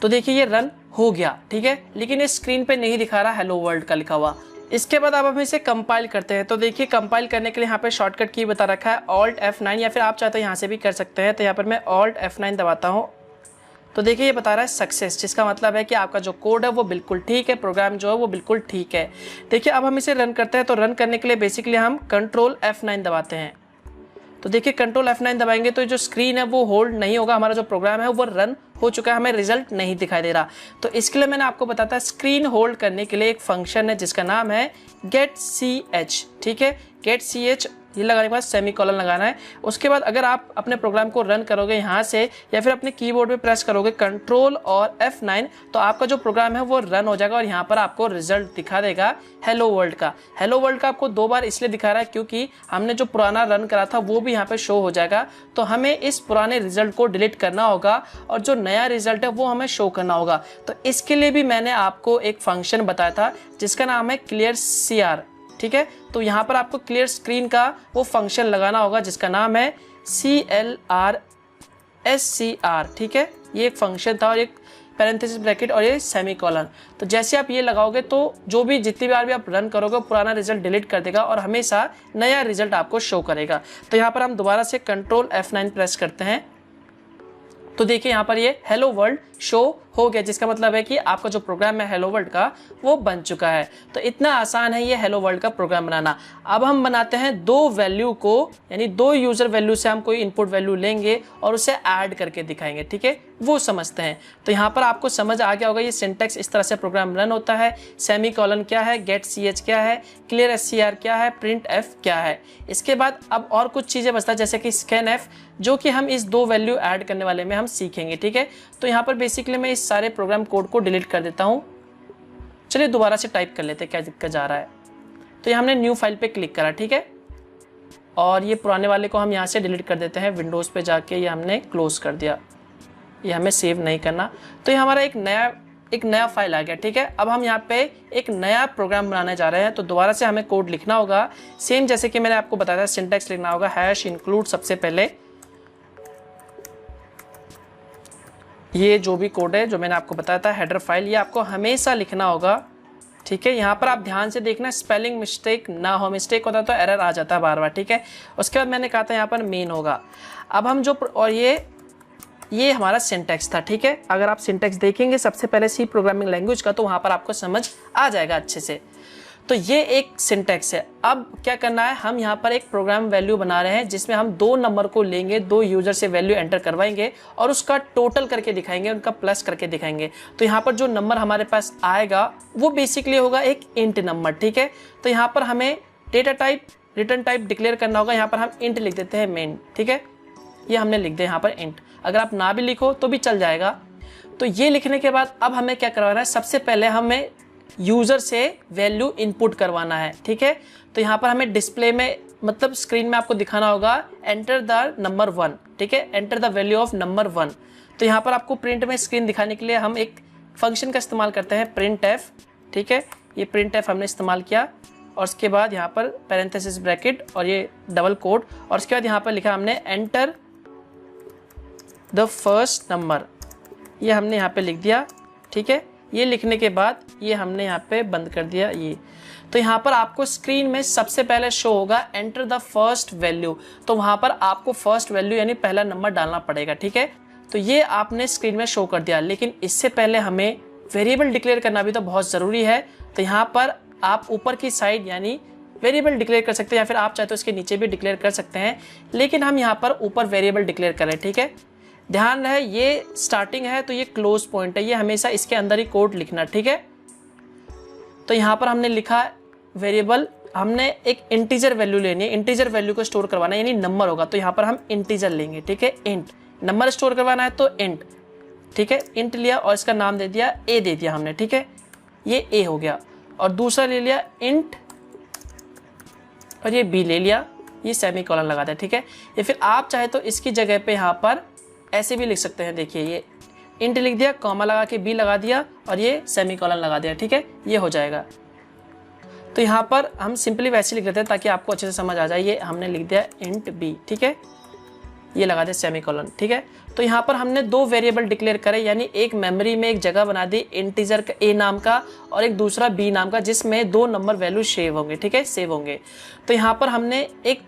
तो देखिए ये रन हो गया, ठीक है, लेकिन ये स्क्रीन पे नहीं दिखा रहा हेलो वर्ल्ड का लिखा हुआ। इसके बाद अब हम इसे कंपाइल करते हैं। तो देखिए कंपाइल करने के लिए यहाँ पे शॉर्टकट की बता रखा है Alt F9, या फिर आप चाहते हैं यहाँ से भी कर सकते हैं। तो यहाँ पर मैं Alt F9 दबाता हूँ, तो देखिए ये बता रहा है सक्सेस, जिसका मतलब है कि आपका जो कोड है वो बिल्कुल ठीक है, प्रोग्राम जो है वो बिल्कुल ठीक है। देखिए अब हम इसे रन करते हैं। तो रन करने के लिए बेसिकली हम Ctrl F9 दबाते हैं। तो देखिए Ctrl F9 दबाएंगे तो जो स्क्रीन है वो होल्ड नहीं होगा, हमारा जो प्रोग्राम है वो रन हो चुका है, हमें रिजल्ट नहीं दिखाई दे रहा। तो इसके लिए मैंने आपको बताया स्क्रीन होल्ड करने के लिए एक फंक्शन है जिसका नाम है getch, ठीक है, getch ये लगाने के बाद सेमीकोलन लगाना है। उसके बाद अगर आप अपने प्रोग्राम को रन करोगे यहाँ से या फिर अपने कीबोर्ड पे प्रेस करोगे Ctrl और F9, तो आपका जो प्रोग्राम है वो रन हो जाएगा और यहाँ पर आपको रिजल्ट दिखा देगा हेलो वर्ल्ड का। हेलो वर्ल्ड का आपको दो बार इसलिए दिखा रहा है क्योंकि हमने जो पुराना रन करा था वो भी यहाँ पे शो हो जाएगा। तो हमें इस पुराने रिजल्ट को डिलीट करना होगा और जो नया रिजल्ट है वो हमें शो करना होगा। तो इसके लिए भी मैंने आपको एक फंक्शन बताया था जिसका नाम है क्लियर CR, ठीक है। तो यहाँ पर आपको क्लियर स्क्रीन का वो फंक्शन लगाना होगा जिसका नाम है CLR SCR, ठीक है, ये एक फंक्शन था और एक पैरेंथेसिस ब्रैकेट और ये सेमीकोलन। तो जैसे आप ये लगाओगे तो जो भी जितनी बार भी आप रन करोगे पुराना रिजल्ट डिलीट कर देगा और हमेशा नया रिजल्ट आपको शो करेगा। तो यहाँ पर हम दोबारा से Ctrl F9 प्रेस करते हैं, तो देखिए यहाँ पर ये हेलो वर्ल्ड शो हो गया, जिसका मतलब है कि आपका जो प्रोग्राम है हेलो वर्ल्ड का वो बन चुका है। तो इतना आसान है ये हेलो वर्ल्ड का प्रोग्राम बनाना। अब हम बनाते हैं दो वैल्यू को, यानी दो यूजर वैल्यू से हम कोई इनपुट वैल्यू लेंगे और उसे ऐड करके दिखाएंगे, ठीक है, वो समझते हैं। तो यहाँ पर आपको समझ आ गया होगा ये सिंटैक्स इस तरह से प्रोग्राम रन होता है। सेमीकोलन क्या है, getch क्या है, क्लियर SCR क्या है, प्रिंट F क्या है। इसके बाद अब और कुछ चीज़ें बचता है जैसे कि scanf, जो कि हम इस दो वैल्यू ऐड करने वाले में हम सीखेंगे, ठीक है। तो यहाँ पर बेसिकली मैं इस सारे प्रोग्राम कोड को डिलीट कर देता हूँ। चलिए दोबारा से टाइप कर लेते हैं क्या दिक्कत जा रहा है। तो ये हमने न्यू फाइल पे क्लिक करा, ठीक है, और ये पुराने वाले को हम यहाँ से डिलीट कर देते हैं। विंडोज़ पे जाके ये हमने क्लोज कर दिया, ये हमें सेव नहीं करना। तो ये हमारा एक नया फाइल आ गया, ठीक है। अब हम यहाँ पे एक नया प्रोग्राम बनाने जा रहे हैं। तो दोबारा से हमें कोड लिखना होगा, सेम जैसे कि मैंने आपको बताया था सिंटैक्स लिखना होगा, हैश इंक्लूड सबसे पहले ये जो भी कोड है जो मैंने आपको बताया था हेडर फाइल, ये आपको हमेशा लिखना होगा, ठीक है। यहाँ पर आप ध्यान से देखना स्पेलिंग मिस्टेक ना हो, मिस्टेक होता तो एरर आ जाता है बार बार, ठीक है। उसके बाद मैंने कहा था यहाँ पर मेन होगा। अब हम जो और ये ये हमारा सिंटैक्स था, ठीक है। अगर आप सिंटैक्स देखेंगे सबसे पहले सी प्रोग्रामिंग लैंग्वेज का, तो वहाँ पर आपको समझ आ जाएगा अच्छे से। तो ये एक सिंटैक्स है। अब क्या करना है, हम यहाँ पर एक प्रोग्राम वैल्यू बना रहे हैं जिसमें हम 2 नंबर को लेंगे, 2 यूजर से वैल्यू एंटर करवाएंगे और उसका टोटल करके दिखाएंगे, उनका प्लस करके दिखाएंगे। तो यहाँ पर जो नंबर हमारे पास आएगा वो बेसिकली होगा एक इंट नंबर, ठीक है। तो यहाँ पर हमें data type, return type declare करना होगा। यहाँ पर हम इंट लिख देते हैं मेन, ठीक है। ये हमने लिख दिया यहाँ पर इंट। अगर आप ना भी लिखो तो भी चल जाएगा। तो ये लिखने के बाद अब हमें क्या करवाना है, सबसे पहले हमें यूजर से वैल्यू इनपुट करवाना है, ठीक है। तो यहाँ पर हमें डिस्प्ले में, मतलब स्क्रीन में आपको दिखाना होगा एंटर द नंबर 1, ठीक है, enter the value of number 1। तो यहाँ पर आपको प्रिंट में स्क्रीन दिखाने के लिए हम एक फंक्शन का इस्तेमाल करते हैं, प्रिंट एफ, ठीक है। ये प्रिंट एफ हमने इस्तेमाल किया और उसके बाद यहाँ पर पैरेंथेसिस ब्रैकेट और ये डबल कोट, और उसके बाद यहाँ पर लिखा हमने एंटर द फर्स्ट नंबर, ये हमने यहाँ पे लिख दिया, ठीक है। ये लिखने के बाद ये हमने यहाँ पे बंद कर दिया ये। तो यहाँ पर आपको स्क्रीन में सबसे पहले शो होगा एंटर द फर्स्ट वैल्यू। तो वहाँ पर आपको फर्स्ट वैल्यू यानी पहला नंबर डालना पड़ेगा, ठीक है। तो ये आपने स्क्रीन में शो कर दिया, लेकिन इससे पहले हमें वेरिएबल डिक्लेयर करना भी तो बहुत ज़रूरी है। तो यहाँ पर आप ऊपर की साइड यानी वेरिएबल डिक्लेयर कर सकते हैं, या फिर आप चाहे तो इसके नीचे भी डिक्लेयर कर सकते हैं, लेकिन हम यहाँ पर ऊपर वेरिएबल डिक्लेयर करें, ठीक है। ध्यान रहे ये स्टार्टिंग है तो ये क्लोज पॉइंट है, ये हमेशा इसके अंदर ही कोड लिखना, ठीक है। तो यहाँ पर हमने लिखा वेरिएबल, हमने एक इंटीजर वैल्यू लेनी है, इंटीजर वैल्यू को स्टोर करवाना है यानी नंबर होगा। तो यहाँ पर हम इंटीजर लेंगे, ठीक है। इंट नंबर स्टोर करवाना है तो इंट, ठीक है। इंट लिया और इसका नाम दे दिया ए, दे दिया हमने, ठीक है। ये ए हो गया। और दूसरा ले लिया इंट और ये बी ले लिया, ये सेमीकोलन लगा दिया, ठीक है। या फिर आप चाहे तो इसकी जगह पे यहाँ पर ऐसे भी लिख सकते हैं, देखिए ये इंट लिख दिया, कॉमा लगा के बी लगा दिया और ये सेमीकोलन लगा दिया, ठीक है। ये हो जाएगा। तो यहाँ पर हम सिंपली वैसे लिख लेते हैं ताकि आपको अच्छे से समझ आ जाए। ये हमने लिख दिया इंट बी, ठीक है, ये लगा दिया सेमीकोलन, ठीक है। तो यहाँ पर हमने 2 वेरिएबल डिक्लेयर करे, यानी एक मेमोरी में एक जगह बना दी इंटीजर का ए नाम का और एक दूसरा बी नाम का, जिसमें 2 नंबर वैल्यू सेव होंगे, ठीक है, सेव होंगे। तो यहाँ पर हमने एक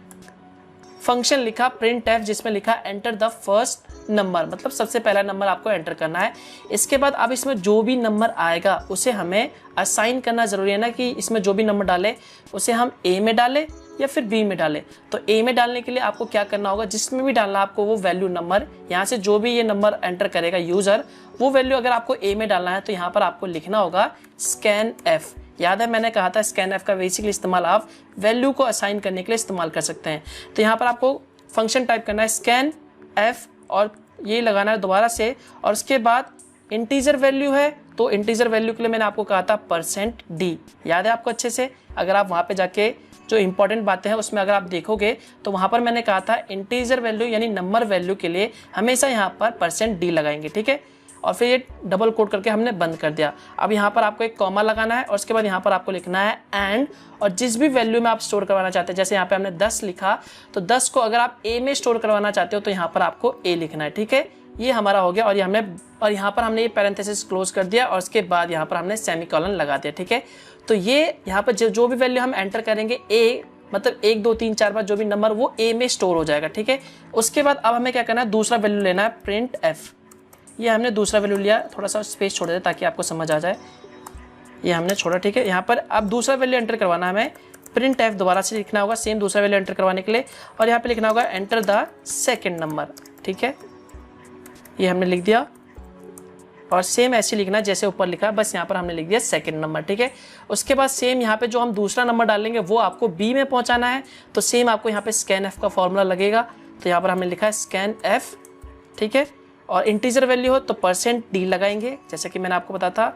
फंक्शन लिखा प्रिंट एफ, जिसमें लिखा एंटर द फर्स्ट नंबर, मतलब सबसे पहला नंबर आपको एंटर करना है। इसके बाद अब इसमें जो भी नंबर आएगा उसे हमें असाइन करना जरूरी है ना, कि इसमें जो भी नंबर डाले उसे हम ए में डालें या फिर बी में डालें। तो ए में डालने के लिए आपको क्या करना होगा, जिसमें भी डालना आपको वो वैल्यू नंबर, यहाँ से जो भी ये नंबर एंटर करेगा यूजर, वो वैल्यू अगर आपको ए में डालना है तो यहाँ पर आपको लिखना होगा स्कैन एफ। याद है मैंने कहा था स्कैन एफ का बेसिकली इस्तेमाल आप वैल्यू को असाइन करने के लिए इस्तेमाल कर सकते हैं। तो यहाँ पर आपको फंक्शन टाइप करना है स्कैन एफ और ये लगाना है दोबारा से, और उसके बाद इंटीजर वैल्यू है तो इंटीजर वैल्यू के लिए मैंने आपको कहा था %d, याद है आपको अच्छे से। अगर आप वहाँ पे जाके जो इंपॉर्टेंट बातें हैं उसमें अगर आप देखोगे तो वहाँ पर मैंने कहा था इंटीजर वैल्यू यानी नंबर वैल्यू के लिए हमेशा यहाँ पर %d लगाएंगे, ठीक है। और फिर ये डबल कोट करके हमने बंद कर दिया। अब यहाँ पर आपको एक कॉमा लगाना है और उसके बाद यहाँ पर आपको लिखना है एंड, और जिस भी वैल्यू में आप स्टोर करवाना चाहते हैं, जैसे यहाँ पे हमने 10 लिखा तो 10 को अगर आप ए में स्टोर करवाना चाहते हो तो यहाँ पर आपको ए लिखना है, ठीक है। ये हमारा हो गया। और यहाँ पर हमने ये पैरेंथेसिस क्लोज कर दिया और उसके बाद यहाँ पर हमने सेमीकोलन लगा दिया, ठीक है। तो ये यहाँ पर जो भी वैल्यू हम एंटर करेंगे ए, मतलब 1 2 3 4 5 जो भी नंबर, वो ए में स्टोर हो जाएगा, ठीक है। उसके बाद अब हमें क्या करना है, दूसरा वैल्यू लेना है प्रिंट एफ। ये हमने दूसरा वैल्यू लिया, थोड़ा सा स्पेस छोड़ दें ताकि आपको समझ आ जाए। ये हमने छोड़ा, ठीक है। यहाँ पर अब दूसरा वैल्यू एंटर करवाना है हमें, प्रिंट एफ दोबारा से लिखना होगा सेम दूसरा वैल्यू एंटर करवाने के लिए, और यहाँ पे लिखना होगा एंटर द सेकंड नंबर, ठीक है। ये हमने लिख दिया और सेम ऐसे लिखना जैसे ऊपर लिखा, बस यहाँ पर हमने लिख दिया सेकंड नंबर, ठीक है। उसके बाद सेम यहाँ पे जो हम दूसरा नंबर डालेंगे वो आपको बी में पहुँचाना है, तो सेम आपको यहाँ पे स्कैन एफ का फॉर्मूला लगेगा। तो यहाँ पर हमने लिखा है स्कैन एफ, ठीक है। और इंटीजर वैल्यू हो तो %d लगाएंगे जैसे कि मैंने आपको बताया था,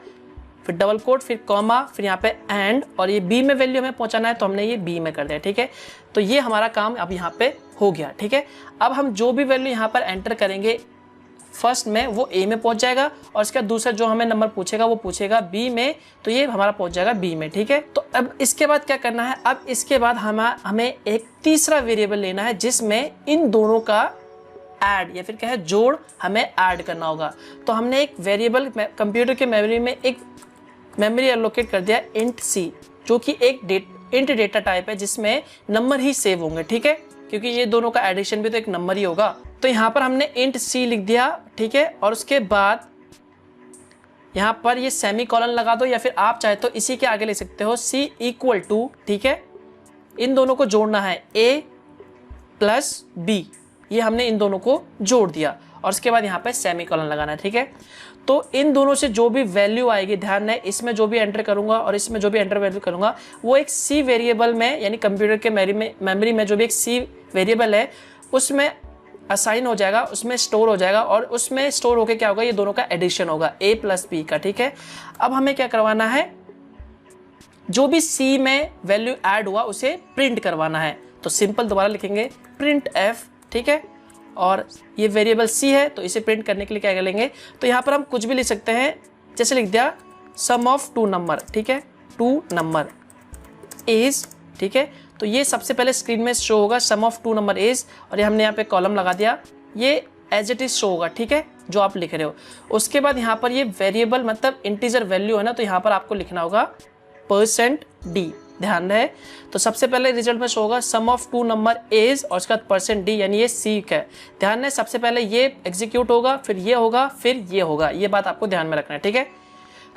फिर डबल कोट, फिर कॉमा, फिर यहाँ पे एंड, और ये बी में वैल्यू हमें पहुंचाना है तो हमने ये बी में कर दिया, ठीक है। तो ये हमारा काम अब यहाँ पे हो गया, ठीक है। अब हम जो भी वैल्यू यहाँ पर एंटर करेंगे फर्स्ट में वो ए में पहुंच जाएगा, और इसका दूसरा जो हमें नंबर पूछेगा वो पूछेगा बी में, तो ये हमारा पहुंच जाएगा बी में, ठीक है। तो अब इसके बाद क्या करना है, अब इसके बाद हमें एक तीसरा वेरिएबल लेना है जिसमें इन दोनों का ऐड या फिर कहे जोड़ हमें ऐड करना होगा। तो हमने एक वेरिएबल कंप्यूटर के मेमोरी में एक मेमोरी एलोकेट कर दिया इंट सी, जो कि एक इंट डेटा टाइप है जिसमें नंबर ही सेव होंगे, ठीक है, क्योंकि ये दोनों का एडिशन भी तो एक नंबर ही होगा। तो यहाँ पर हमने इंट सी लिख दिया, ठीक है। और उसके बाद यहाँ पर ये सेमी कॉलन लगा दो, या फिर आप चाहे तो इसी के आगे लिख सकते हो सी इक्वल टू, ठीक है। इन दोनों को जोड़ना है a प्लस बी, ये हमने इन दोनों को जोड़ दिया और उसके बाद यहाँ पे सेमी कॉलन लगाना है, ठीक है। तो इन दोनों से जो भी वैल्यू आएगी, ध्यान है इसमें जो भी एंटर करूंगा और इसमें जो भी एंटर वैल्यू करूंगा वो एक सी वेरिएबल में, यानी कंप्यूटर के मेमोरी में जो भी एक सी वेरिएबल है उसमें असाइन हो जाएगा, उसमें स्टोर हो जाएगा और उसमें स्टोर होकर क्या होगा, ये दोनों का एडिशन होगा a प्लस बी का, ठीक है। अब हमें क्या करवाना है, जो भी c में वैल्यू ऐड हुआ उसे प्रिंट करवाना है। तो सिंपल दोबारा लिखेंगे प्रिंट f, ठीक है। और ये वेरिएबल c है तो इसे प्रिंट करने के लिए क्या करेंगे, तो यहाँ पर हम कुछ भी लिख सकते हैं, जैसे लिख दिया सम ऑफ टू नंबर, ठीक है, टू नंबर इज, ठीक है। तो ये सबसे पहले स्क्रीन में शो होगा सम ऑफ टू नंबर इज, और ये हमने यहाँ पे कॉलम लगा दिया, ये एज इट इज शो होगा, ठीक है, जो आप लिख रहे हो। उसके बाद यहाँ पर ये वेरिएबल मतलब इंटीजर वैल्यू है ना, तो यहाँ पर आपको लिखना होगा %d, ध्यान रहे। तो सबसे पहले रिजल्ट में शो होगा सम ऑफ टू नंबर इज और उसके बाद %d, यानी ये सी का है। ध्यान रहे सबसे पहले ये एग्जीक्यूट होगा, फिर ये होगा, फिर ये होगा, ये बात आपको ध्यान में रखना है, ठीक है।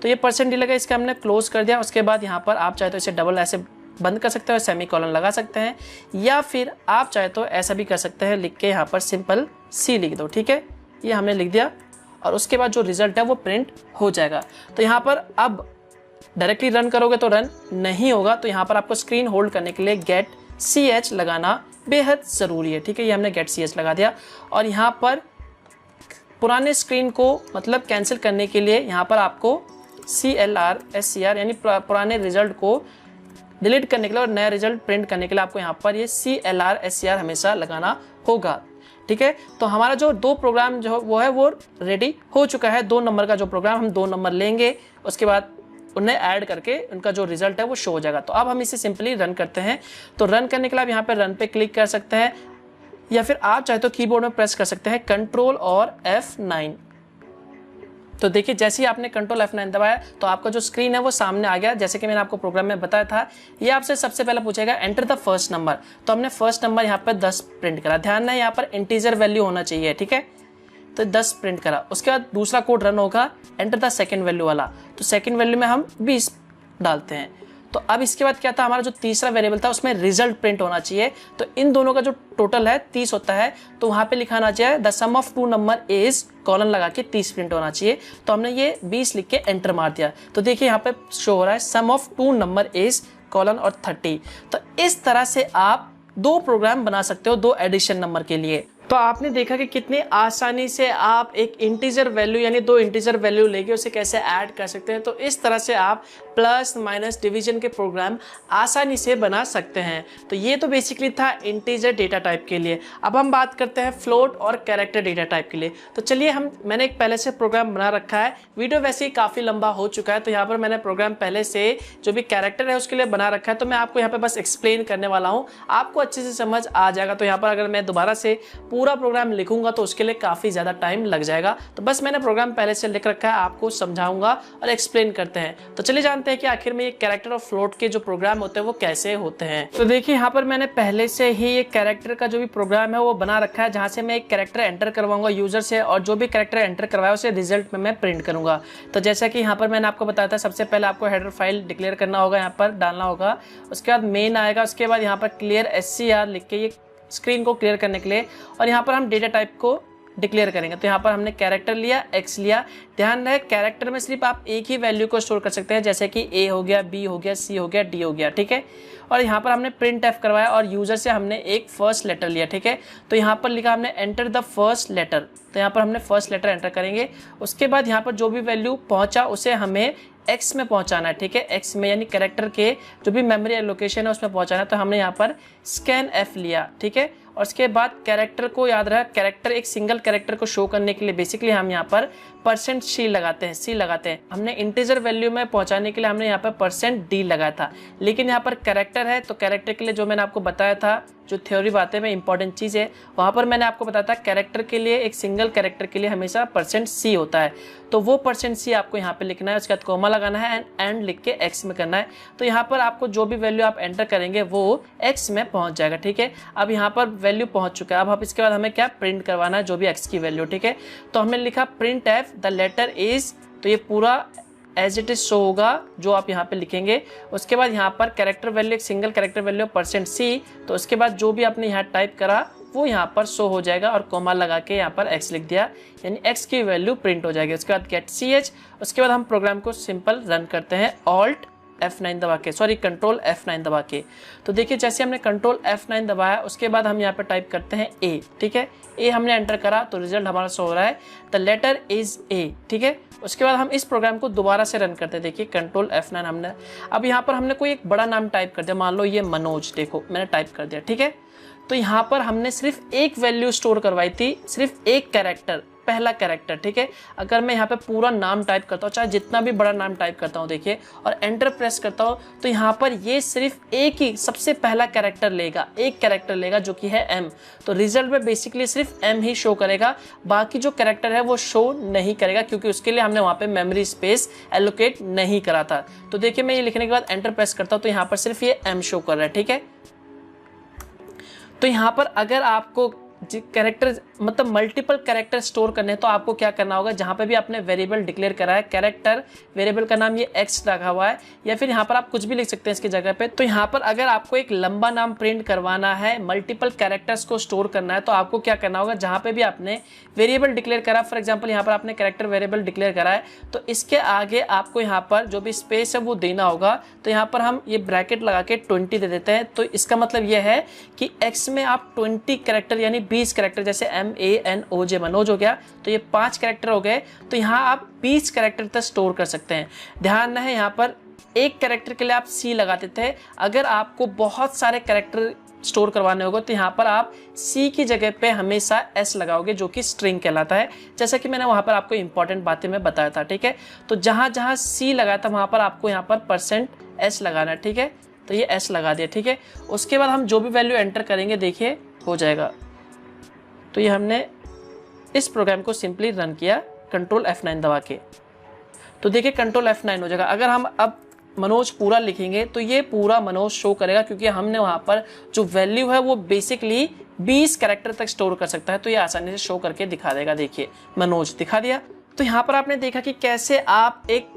तो ये %d लगा, इसका हमने क्लोज कर दिया। उसके बाद यहाँ पर आप चाहे तो इसे डबल ऐसे बंद कर सकते हो, सेमी कॉलन लगा सकते हैं, या फिर आप चाहे तो ऐसा भी कर सकते हैं, लिख के यहाँ पर सिंपल सी लिख दो, ठीक है। ये हमने लिख दिया और उसके बाद जो रिजल्ट है वो प्रिंट हो जाएगा। तो यहाँ पर अब डायरेक्टली रन करोगे तो रन नहीं होगा, तो यहाँ पर आपको स्क्रीन होल्ड करने के लिए गेट ch लगाना बेहद ज़रूरी है, ठीक है। ये हमने गेट ch लगा दिया और यहाँ पर पुराने स्क्रीन को मतलब कैंसिल करने के लिए यहाँ पर आपको CLR SCR यानी पुराने रिजल्ट को डिलीट करने के लिए और नया रिजल्ट प्रिंट करने के लिए आपको यहाँ पर ये CLR SCR हमेशा लगाना होगा, ठीक है। तो हमारा जो दो प्रोग्राम जो वो है वो रेडी हो चुका है। 2 नंबर का जो प्रोग्राम, हम 2 नंबर लेंगे, उसके बाद उन्हें ऐड करके उनका जो रिजल्ट है वो शो हो जाएगा। तो अब हम इसे सिंपली रन करते हैं। तो रन करने के लिए आप यहाँ पे रन पे क्लिक कर सकते हैं, या फिर आप चाहे तो कीबोर्ड में प्रेस कर सकते हैं कंट्रोल और F9। तो देखिए जैसे ही आपने कंट्रोल F9 दबाया तो आपका जो स्क्रीन है वो सामने आ गया। जैसे कि मैंने आपको प्रोग्राम में बताया था, ये आपसे सबसे पहले पूछेगा एंटर द फर्स्ट नंबर। तो हमने फर्स्ट नंबर यहाँ पर 10 प्रिंट करा, ध्यान है यहाँ पर इंटीजर वैल्यू होना चाहिए, ठीक है। तो 10 प्रिंट करा। उसके बाद दूसरा कोड रन होगा एंटर द सेकंड वैल्यू वाला, तो सेकंड वैल्यू में हम 20 डालते हैं। तो अब इसके बाद क्या था, हमारा जो तीसरा वेरिएबल था उसमें रिजल्ट प्रिंट होना चाहिए। तो इन दोनों का जो टोटल है 30 होता है, तो वहां पे लिखाना चाहिए the sum of two number is, colon लगा के 30 प्रिंट होना चाहिए। तो हमने ये 20 लिख के एंटर मार दिया। तो देखिए यहाँ पे शो हो रहा है sum of two number is colon और 30। तो इस तरह से आप 2 प्रोग्राम बना सकते हो 2 एडिशन नंबर के लिए। तो आपने देखा कि कितनी आसानी से आप एक इंटीजर वैल्यू यानी 2 इंटीजर वैल्यू लेके उसे कैसे ऐड कर सकते हैं। तो इस तरह से आप प्लस माइनस डिवीजन के प्रोग्राम आसानी से बना सकते हैं। तो ये तो बेसिकली था इंटीजर डेटा टाइप के लिए। अब हम बात करते हैं फ्लोट और कैरेक्टर डेटा टाइप के लिए। तो चलिए मैंने एक पहले से प्रोग्राम बना रखा है। वीडियो वैसे ही काफ़ी लंबा हो चुका है, तो यहाँ पर मैंने प्रोग्राम पहले से जो भी कैरेक्टर है उसके लिए बना रखा है। तो मैं आपको यहाँ पर बस एक्सप्लेन करने वाला हूँ, आपको अच्छे से समझ आ जाएगा। तो यहाँ पर अगर मैं दोबारा से पूरा प्रोग्राम लिखूंगा तो उसके लिए काफ़ी ज़्यादा टाइम लग जाएगा। तो बस मैंने प्रोग्राम पहले से लिख रखा है, आपको समझाऊंगा और एक्सप्लेन करते हैं। तो चलिए जानते हैं कि आखिर में ये कैरेक्टर और फ्लोट के जो प्रोग्राम होते हैं वो कैसे होते हैं। तो देखिए यहाँ पर मैंने पहले से ही एक कैरेक्टर का जो भी प्रोग्राम है वो बना रखा है, जहाँ से मैं एक कैरेक्टर एंटर करवाऊंगा यूजर से, और जो भी कैरेक्टर एंटर करवाया उसे रिजल्ट में मैं प्रिंट करूंगा। तो जैसा कि यहाँ पर मैंने आपको बताया था, सबसे पहले आपको हेडर फाइल डिक्लेयर करना होगा, यहाँ पर डालना होगा। उसके बाद मेन आएगा, उसके बाद यहाँ पर क्लियर SCR लिख के ये स्क्रीन को क्लियर करने के लिए, और यहाँ पर हम डेटा टाइप को डिक्लेयर करेंगे। तो यहाँ पर हमने कैरेक्टर लिया, X लिया। ध्यान रहे कैरेक्टर में सिर्फ आप एक ही वैल्यू को स्टोर कर सकते हैं, जैसे कि A हो गया, B हो गया, C हो गया, D हो गया, ठीक है। और यहाँ पर हमने प्रिंट F करवाया और यूजर से हमने एक फर्स्ट लेटर लिया, ठीक है। तो यहाँ पर लिखा हमने एंटर द फर्स्ट लेटर, तो यहाँ पर हमने फर्स्ट लेटर एंटर करेंगे। उसके बाद यहाँ पर जो भी वैल्यू पहुँचा उसे हमें X में पहुंचाना है, ठीक है। X में यानी कैरेक्टर के जो भी मेमोरी एलोकेशन है उसमें पहुंचाना है। तो हमने यहाँ पर स्कैन F लिया, ठीक है। और उसके बाद कैरेक्टर को याद रहा, कैरेक्टर एक सिंगल कैरेक्टर को शो करने के लिए बेसिकली हम यहाँ पर %C लगाते हैं, C लगाते हैं। हमने इंटीजर वैल्यू में पहुंचाने के लिए हमने यहाँ पर %D लगाया था, लेकिन यहाँ पर कैरेक्टर है तो कैरेक्टर के लिए जो मैंने आपको बताया था जो थ्योरी बातें में इंपॉर्टेंट चीज़ है, वहाँ पर मैंने आपको बताया था कैरेक्टर के लिए, एक सिंगल कैरेक्टर के लिए हमेशा %c होता है, तो वो %c आपको यहाँ पे लिखना है, उसके बाद कॉमा लगाना है एंड लिख के x में करना है। तो यहाँ पर आपको जो भी वैल्यू आप एंटर करेंगे वो x में पहुँच जाएगा, ठीक है। अब यहाँ पर वैल्यू पहुँच चुका है, अब इसके बाद हमें क्या प्रिंट करवाना है, जो भी x की वैल्यू, ठीक है। तो हमने लिखा print f the letter is, तो ये पूरा एज इट इज शो होगा जो आप यहाँ पे लिखेंगे। उसके बाद यहाँ पर कैरेक्टर वैल्यू, एक सिंगल कैरेक्टर वैल्यू %c, तो उसके बाद जो भी आपने यहाँ टाइप करा वो यहाँ पर शो हो जाएगा और कॉमा लगा के यहाँ पर x लिख दिया, यानी x की वैल्यू प्रिंट हो जाएगी। उसके बाद गेट ch, उसके बाद हम प्रोग्राम को सिंपल रन करते हैं Alt F9 दबा के, सॉरी कंट्रोल F9 दबा के। तो देखिए जैसे हमने कंट्रोल F9 दबाया उसके बाद हम यहाँ पे टाइप करते हैं A, ठीक है। A हमने एंटर करा तो रिजल्ट हमारा शो हो रहा है द लेटर इज A, ठीक है। उसके बाद हम इस प्रोग्राम को दोबारा से रन करते हैं, देखिए कंट्रोल F9 हमने, अब यहाँ पर हमने कोई एक बड़ा नाम टाइप कर दिया, मान लो ये मनोज, देखो मैंने टाइप कर दिया, ठीक है। तो यहाँ पर हमने सिर्फ एक वैल्यू स्टोर करवाई थी, सिर्फ एक कैरेक्टर, पहला कैरेक्टर, ठीक है। अगर मैं यहाँ पे पूरा नाम टाइप करता हूँ, चाहे जितना भी बड़ा नाम टाइप करता हूँ, देखिए, और एंटर प्रेस करता हूँ, तो यहाँ पर ये सिर्फ एक ही सबसे पहला कैरेक्टर लेगा, एक कैरेक्टर लेगा जो कि है M। तो रिजल्ट में बेसिकली सिर्फ M ही शो करेगा, बाकी जो कैरेक्टर है वो शो नहीं करेगा, क्योंकि उसके लिए हमने वहाँ पे मेमोरी स्पेस एलोकेट नहीं करा था। तो देखिए मैं ये लिखने के बाद एंटर प्रेस करता हूँ तो यहाँ पर सिर्फ ये M शो कर रहा है, ठीक है। तो यहाँ पर अगर आपको कैरेक्टर मतलब मल्टीपल कैरेक्टर स्टोर करने हैं तो आपको क्या करना होगा, जहाँ पे भी आपने वेरिएबल डिक्लेयर करा है, कैरेक्टर वेरिएबल का नाम ये x रखा हुआ है, या फिर यहाँ पर आप कुछ भी लिख सकते हैं इसकी जगह पे। तो यहाँ पर अगर आपको एक लंबा नाम प्रिंट करवाना है, मल्टीपल कैरेक्टर्स को स्टोर करना है, तो आपको क्या करना होगा, जहाँ पे भी आपने वेरिएबल डिक्लेयर करा, फॉर एग्जाम्पल यहाँ पर आपने कैरेक्टर वेरिएबल डिक्लेयर करा है, तो इसके आगे आपको यहाँ पर जो भी स्पेस है वो देना होगा। तो यहाँ पर हम ये ब्रैकेट लगा के 20 दे देते हैं, तो इसका मतलब यह है कि x में आप 20 कैरेक्टर यानी 20 कैरेक्टर, जैसे MANOJ मनोज हो गया, तो ये 5 कैरेक्टर हो गए, तो यहाँ आप 20 कैरेक्टर तक स्टोर कर सकते हैं। ध्यान रहे यहाँ पर एक कैरेक्टर के लिए आप C लगाते थे, अगर आपको बहुत सारे कैरेक्टर स्टोर करवाने होगा तो यहाँ पर आप C की जगह पे हमेशा S लगाओगे, जो कि स्ट्रिंग कहलाता है, जैसा कि मैंने वहाँ पर आपको इंपॉर्टेंट बातें में बताया था, ठीक है। तो जहाँ जहाँ C लगाया था वहाँ पर आपको यहाँ पर %S लगाना है, ठीक है। तो ये S लगा दिया, ठीक है। उसके बाद हम जो भी वैल्यू एंटर करेंगे देखिए हो जाएगा। तो ये हमने इस प्रोग्राम को सिंपली रन किया कंट्रोल F9 दबा के, तो देखिए कंट्रोल F9 हो जाएगा। अगर हम अब मनोज पूरा लिखेंगे तो ये पूरा मनोज शो करेगा, क्योंकि हमने वहाँ पर जो वैल्यू है वो बेसिकली 20 कैरेक्टर तक स्टोर कर सकता है, तो ये आसानी से शो करके दिखा देगा। देखिए मनोज दिखा दिया। तो यहाँ पर आपने देखा कि कैसे आप एक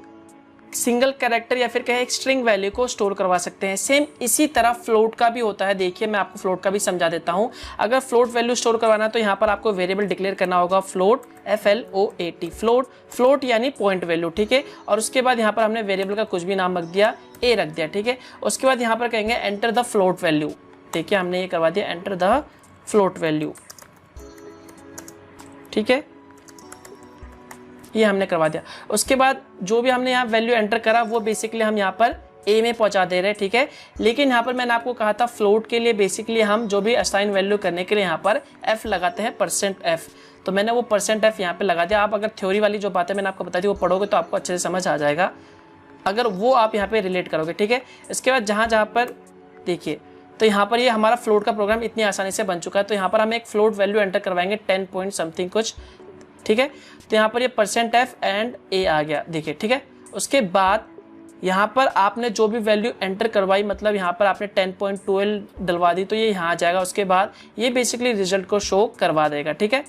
सिंगल कैरेक्टर या फिर कहें एक स्ट्रिंग वैल्यू को स्टोर करवा सकते हैं। सेम इसी तरह फ्लोट का भी होता है। देखिए मैं आपको फ्लोट का भी समझा देता हूं। अगर फ्लोट वैल्यू स्टोर करवाना है तो यहाँ पर आपको वेरिएबल डिक्लेयर करना होगा फ्लोट, FLOAT, फ्लोट यानी पॉइंट वैल्यू, ठीक है। और उसके बाद यहाँ पर हमने वेरिएबल का कुछ भी नाम रख दिया, A रख दिया, ठीक है। उसके बाद यहाँ पर कहेंगे एंटर द फ्लोट वैल्यू। देखिए हमने ये करवा दिया एंटर द फ्लोट वैल्यू, ठीक है, ये हमने करवा दिया। उसके बाद जो भी हमने यहाँ वैल्यू एंटर करा वो बेसिकली हम यहाँ पर A में पहुंचा दे रहे हैं, ठीक है। लेकिन यहाँ पर मैंने आपको कहा था फ्लोट के लिए बेसिकली हम जो भी असाइन वैल्यू करने के लिए यहाँ पर F लगाते हैं, %F। तो मैंने वो %F यहाँ पे लगा दिया। आप अगर थ्योरी वाली जो बातें मैंने आपको बताई थी वो पढ़ोगे तो आपको अच्छे से समझ आ जाएगा, अगर वो आप यहाँ पे रिलेट करोगे, ठीक है। इसके बाद जहाँ पर देखिए तो यहाँ पर ये हमारा फ्लोट का प्रोग्राम इतनी आसानी से बन चुका है। तो यहाँ पर हम एक फ्लोट वैल्यू एंटर करवाएंगे 10 पॉइंट समथिंग कुछ, ठीक है। तो यहाँ पर ये %F एंड A आ गया, देखिए, ठीक है। उसके बाद यहाँ पर आपने जो भी वैल्यू एंटर करवाई, मतलब यहाँ पर आपने 10.12 डलवा दी, तो ये यहाँ आ जाएगा। उसके बाद ये बेसिकली रिजल्ट को शो करवा देगा, ठीक है।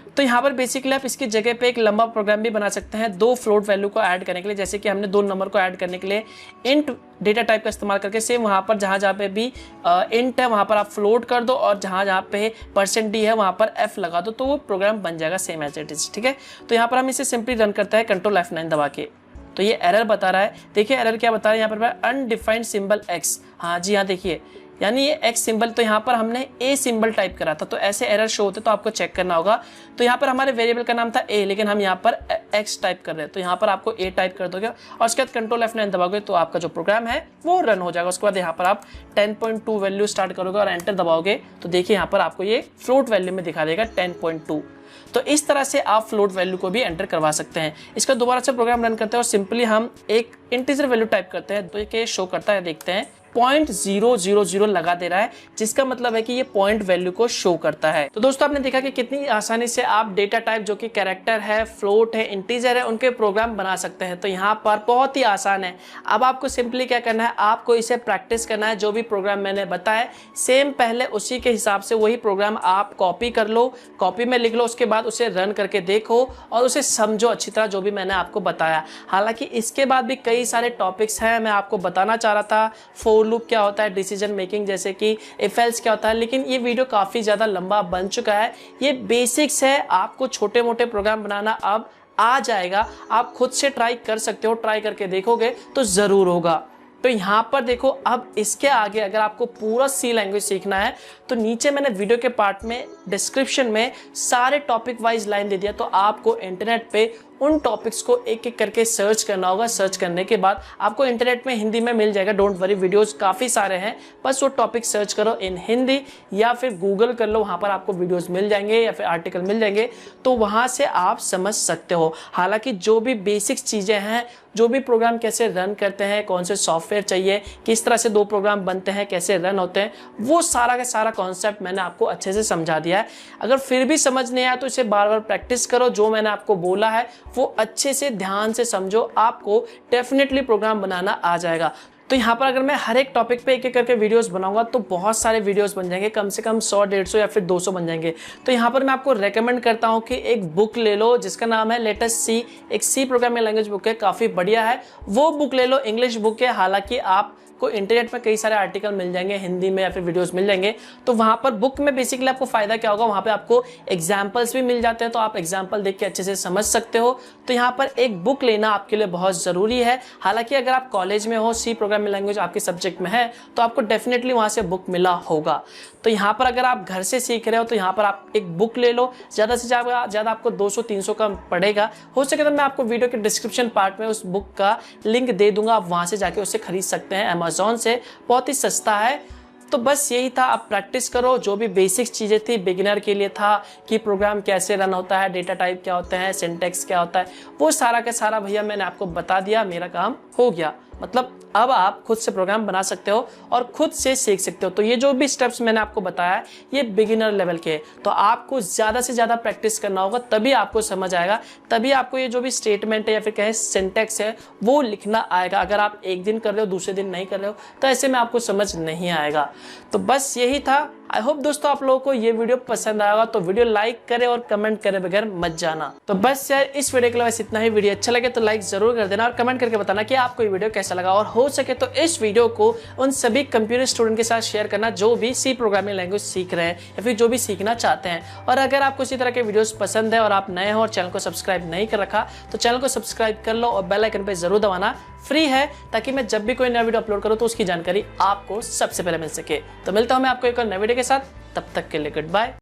तो यहाँ पर बेसिकली आप इसकी जगह पे एक लंबा प्रोग्राम भी बना सकते हैं दो फ्लोट वैल्यू को ऐड करने के लिए। जैसे कि हमने दो नंबर को ऐड करने के लिए इंट डेटा टाइप का इस्तेमाल करके सेम वहाँ पर जहाँ पे भी इंट है वहाँ पर आप फ्लोट कर दो, और जहाँ पे %d है वहाँ पर f लगा दो, तो वो प्रोग्राम बन जाएगा सेम एज इट इज, ठीक है। तो यहाँ पर हम इसे सिंपली रन करते हैं कंट्रोल F9 दबा के। तो ये एरर बता रहा है, देखिए एरर क्या बता रहा है यहाँ पर, अनडिफाइंड सिंबल x। हाँ जी हाँ, देखिए यानी ये x सिंबल, तो यहाँ पर हमने a सिंबल टाइप करा था, तो ऐसे एरर शो होते तो आपको चेक करना होगा। तो यहाँ पर हमारे वेरिएबल का नाम था a, लेकिन हम यहाँ पर x टाइप कर रहे हैं, तो यहाँ पर आपको a टाइप कर दोगे और उसके बाद कंट्रोल F9 दबाओगे तो आपका जो प्रोग्राम है वो रन हो जाएगा। उसके बाद यहाँ पर आप 10.2 वैल्यू स्टार्ट करोगे और एंटर दबाओगे तो देखिए यहाँ पर आपको ये फ्लोट वैल्यू में दिखा देगा 10.2। तो इस तरह से आप फ्लोट वैल्यू को भी एंटर करवा सकते हैं। इसका दोबारा से प्रोग्राम रन करते हैं और सिंपली हम एक इंटीजर वैल्यू टाइप करते हैं, तो ये शो करता है, देखते हैं 0.000 लगा दे रहा है, जिसका मतलब है कि ये पॉइंट वैल्यू को शो करता है। तो दोस्तों आपने देखा कि कितनी आसानी से आप डेटा टाइप जो कि कैरेक्टर है, फ्लोट है, इंटीजर है, उनके प्रोग्राम बना सकते हैं। तो यहाँ पर बहुत ही आसान है। अब आपको सिंपली क्या करना है, आपको इसे प्रैक्टिस करना है। जो भी प्रोग्राम मैंने बताया सेम पहले उसी के हिसाब से वही प्रोग्राम आप कॉपी कर लो, कॉपी में लिख लो, उसके बाद उसे रन करके देखो और उसे समझो अच्छी तरह जो भी मैंने आपको बताया। हालांकि इसके बाद भी कई सारे टॉपिक्स हैं, मैं आपको बताना चाह रहा था फोर लूप क्या होता है, डिसीजन मेकिंग जैसे कि इफ एल्स क्या होता है, लेकिन ये वीडियो काफ़ी ज़्यादा लंबा बन चुका है। ये बेसिक्स है, आपको छोटे मोटे प्रोग्राम बनाना अब आ जाएगा। आप खुद से ट्राई कर सकते हो, ट्राई करके देखोगे तो ज़रूर होगा। तो यहाँ पर देखो, अब इसके आगे अगर आपको पूरा सी लैंग्वेज सीखना है तो नीचे मैंने वीडियो के पार्ट में डिस्क्रिप्शन में सारे टॉपिक वाइज लाइन दे दिया। तो आपको इंटरनेट पे उन टॉपिक्स को एक एक करके सर्च करना होगा। सर्च करने के बाद आपको इंटरनेट में हिंदी में मिल जाएगा, डोंट वरी, वीडियोस काफ़ी सारे हैं। बस वो टॉपिक सर्च करो इन हिंदी या फिर गूगल कर लो, वहाँ पर आपको वीडियोस मिल जाएंगे या फिर आर्टिकल मिल जाएंगे। तो वहाँ से आप समझ सकते हो। हालांकि जो भी बेसिक्स चीज़ें हैं, जो भी प्रोग्राम कैसे रन करते हैं, कौन से सॉफ्टवेयर चाहिए, किस तरह से 2 प्रोग्राम बनते हैं, कैसे रन होते हैं, वो सारा का सारा कॉन्सेप्ट मैंने आपको अच्छे से समझा दिया है। अगर फिर भी समझ नहीं आया तो इसे बार बार प्रैक्टिस करो। जो मैंने आपको बोला है वो अच्छे से ध्यान से समझो, आपको डेफिनेटली प्रोग्राम बनाना आ जाएगा। तो यहाँ पर अगर मैं हर एक टॉपिक पे एक एक करके वीडियोस बनाऊंगा तो बहुत सारे वीडियोस बन जाएंगे, कम से कम 100, 150 या फिर 200 बन जाएंगे। तो यहाँ पर मैं आपको रेकमेंड करता हूँ कि एक बुक ले लो जिसका नाम है लेट अस सी। एक सी प्रोग्रामिंग लैंग्वेज बुक है, काफ़ी बढ़िया है, वो बुक ले लो। इंग्लिश बुक है, हालांकि आपको इंटरनेट में कई सारे आर्टिकल मिल जाएंगे हिंदी में या फिर वीडियोस मिल जाएंगे। तो वहाँ पर बुक में बेसिकली आपको फ़ायदा क्या होगा, वहाँ पे आपको एग्जाम्पल्स भी मिल जाते हैं, तो आप एग्जाम्पल देख के अच्छे से समझ सकते हो। तो यहाँ पर एक बुक लेना आपके लिए बहुत ज़रूरी है। हालांकि अगर आप कॉलेज में हो, सी प्रोग्रामिंग लैंग्वेज आपके सब्जेक्ट में है, तो आपको डेफिनेटली वहाँ से बुक मिला होगा। तो यहाँ पर अगर आप घर से सीख रहे हो तो यहाँ पर आप एक बुक ले लो, ज़्यादा से ज़्यादा आपको 200-300 का पड़ेगा। हो सके तो मैं आपको वीडियो के डिस्क्रिप्शन पार्ट में उस बुक का लिंक दे दूंगा, आप वहाँ से जाके उसे खरीद सकते हैं अमेज़ॉन से, बहुत ही सस्ता है। तो बस यही था, आप प्रैक्टिस करो। जो भी बेसिक चीज़ें थी बिगिनर के लिए था कि प्रोग्राम कैसे रन होता है, डेटा टाइप क्या होते हैं, सिंटैक्स क्या होता है, वो सारा का सारा भैया मैंने आपको बता दिया। मेरा काम हो गया, मतलब अब आप खुद से प्रोग्राम बना सकते हो और खुद से सीख सकते हो। तो ये जो भी स्टेप्स मैंने आपको बताया ये बिगिनर लेवल के, तो आपको ज़्यादा से ज़्यादा प्रैक्टिस करना होगा, तभी आपको समझ आएगा, तभी आपको ये जो भी स्टेटमेंट है या फिर कहें सिंटैक्स है वो लिखना आएगा। अगर आप एक दिन कर रहे हो, दूसरे दिन नहीं कर रहे हो, तो ऐसे में आपको समझ नहीं आएगा। तो बस यही था। आई होप दोस्तों आप लोगों को ये वीडियो पसंद आएगा, तो वीडियो लाइक करें और कमेंट करे बगैर मत जाना। तो बस यार इस वीडियो के लिए बस इतना ही। वीडियो अच्छा लगे तो लाइक जरूर कर देना और कमेंट करके बताना कि आपको ये वीडियो कैसा लगा, और हो सके तो इस वीडियो को उन सभी कंप्यूटर स्टूडेंट के साथ शेयर करना जो भी सी प्रोग्रामिंग लैंग्वेज सीख रहे हैं या फिर जो भी सीखना चाहते हैं। और अगर आपको इसी तरह के वीडियोस पसंद है और आप नए हो और चैनल को सब्सक्राइब नहीं कर रखा तो चैनल को सब्सक्राइब कर लो और बेल आइकन पे जरूर दबाना, फ्री है, ताकि मैं जब भी कोई नया वीडियो अपलोड करूँ तो उसकी जानकारी आपको सबसे पहले मिल सके। तो मिलता हूं मैं आपको एक और नए वीडियो के साथ, तब तक के लिए गुड बाय।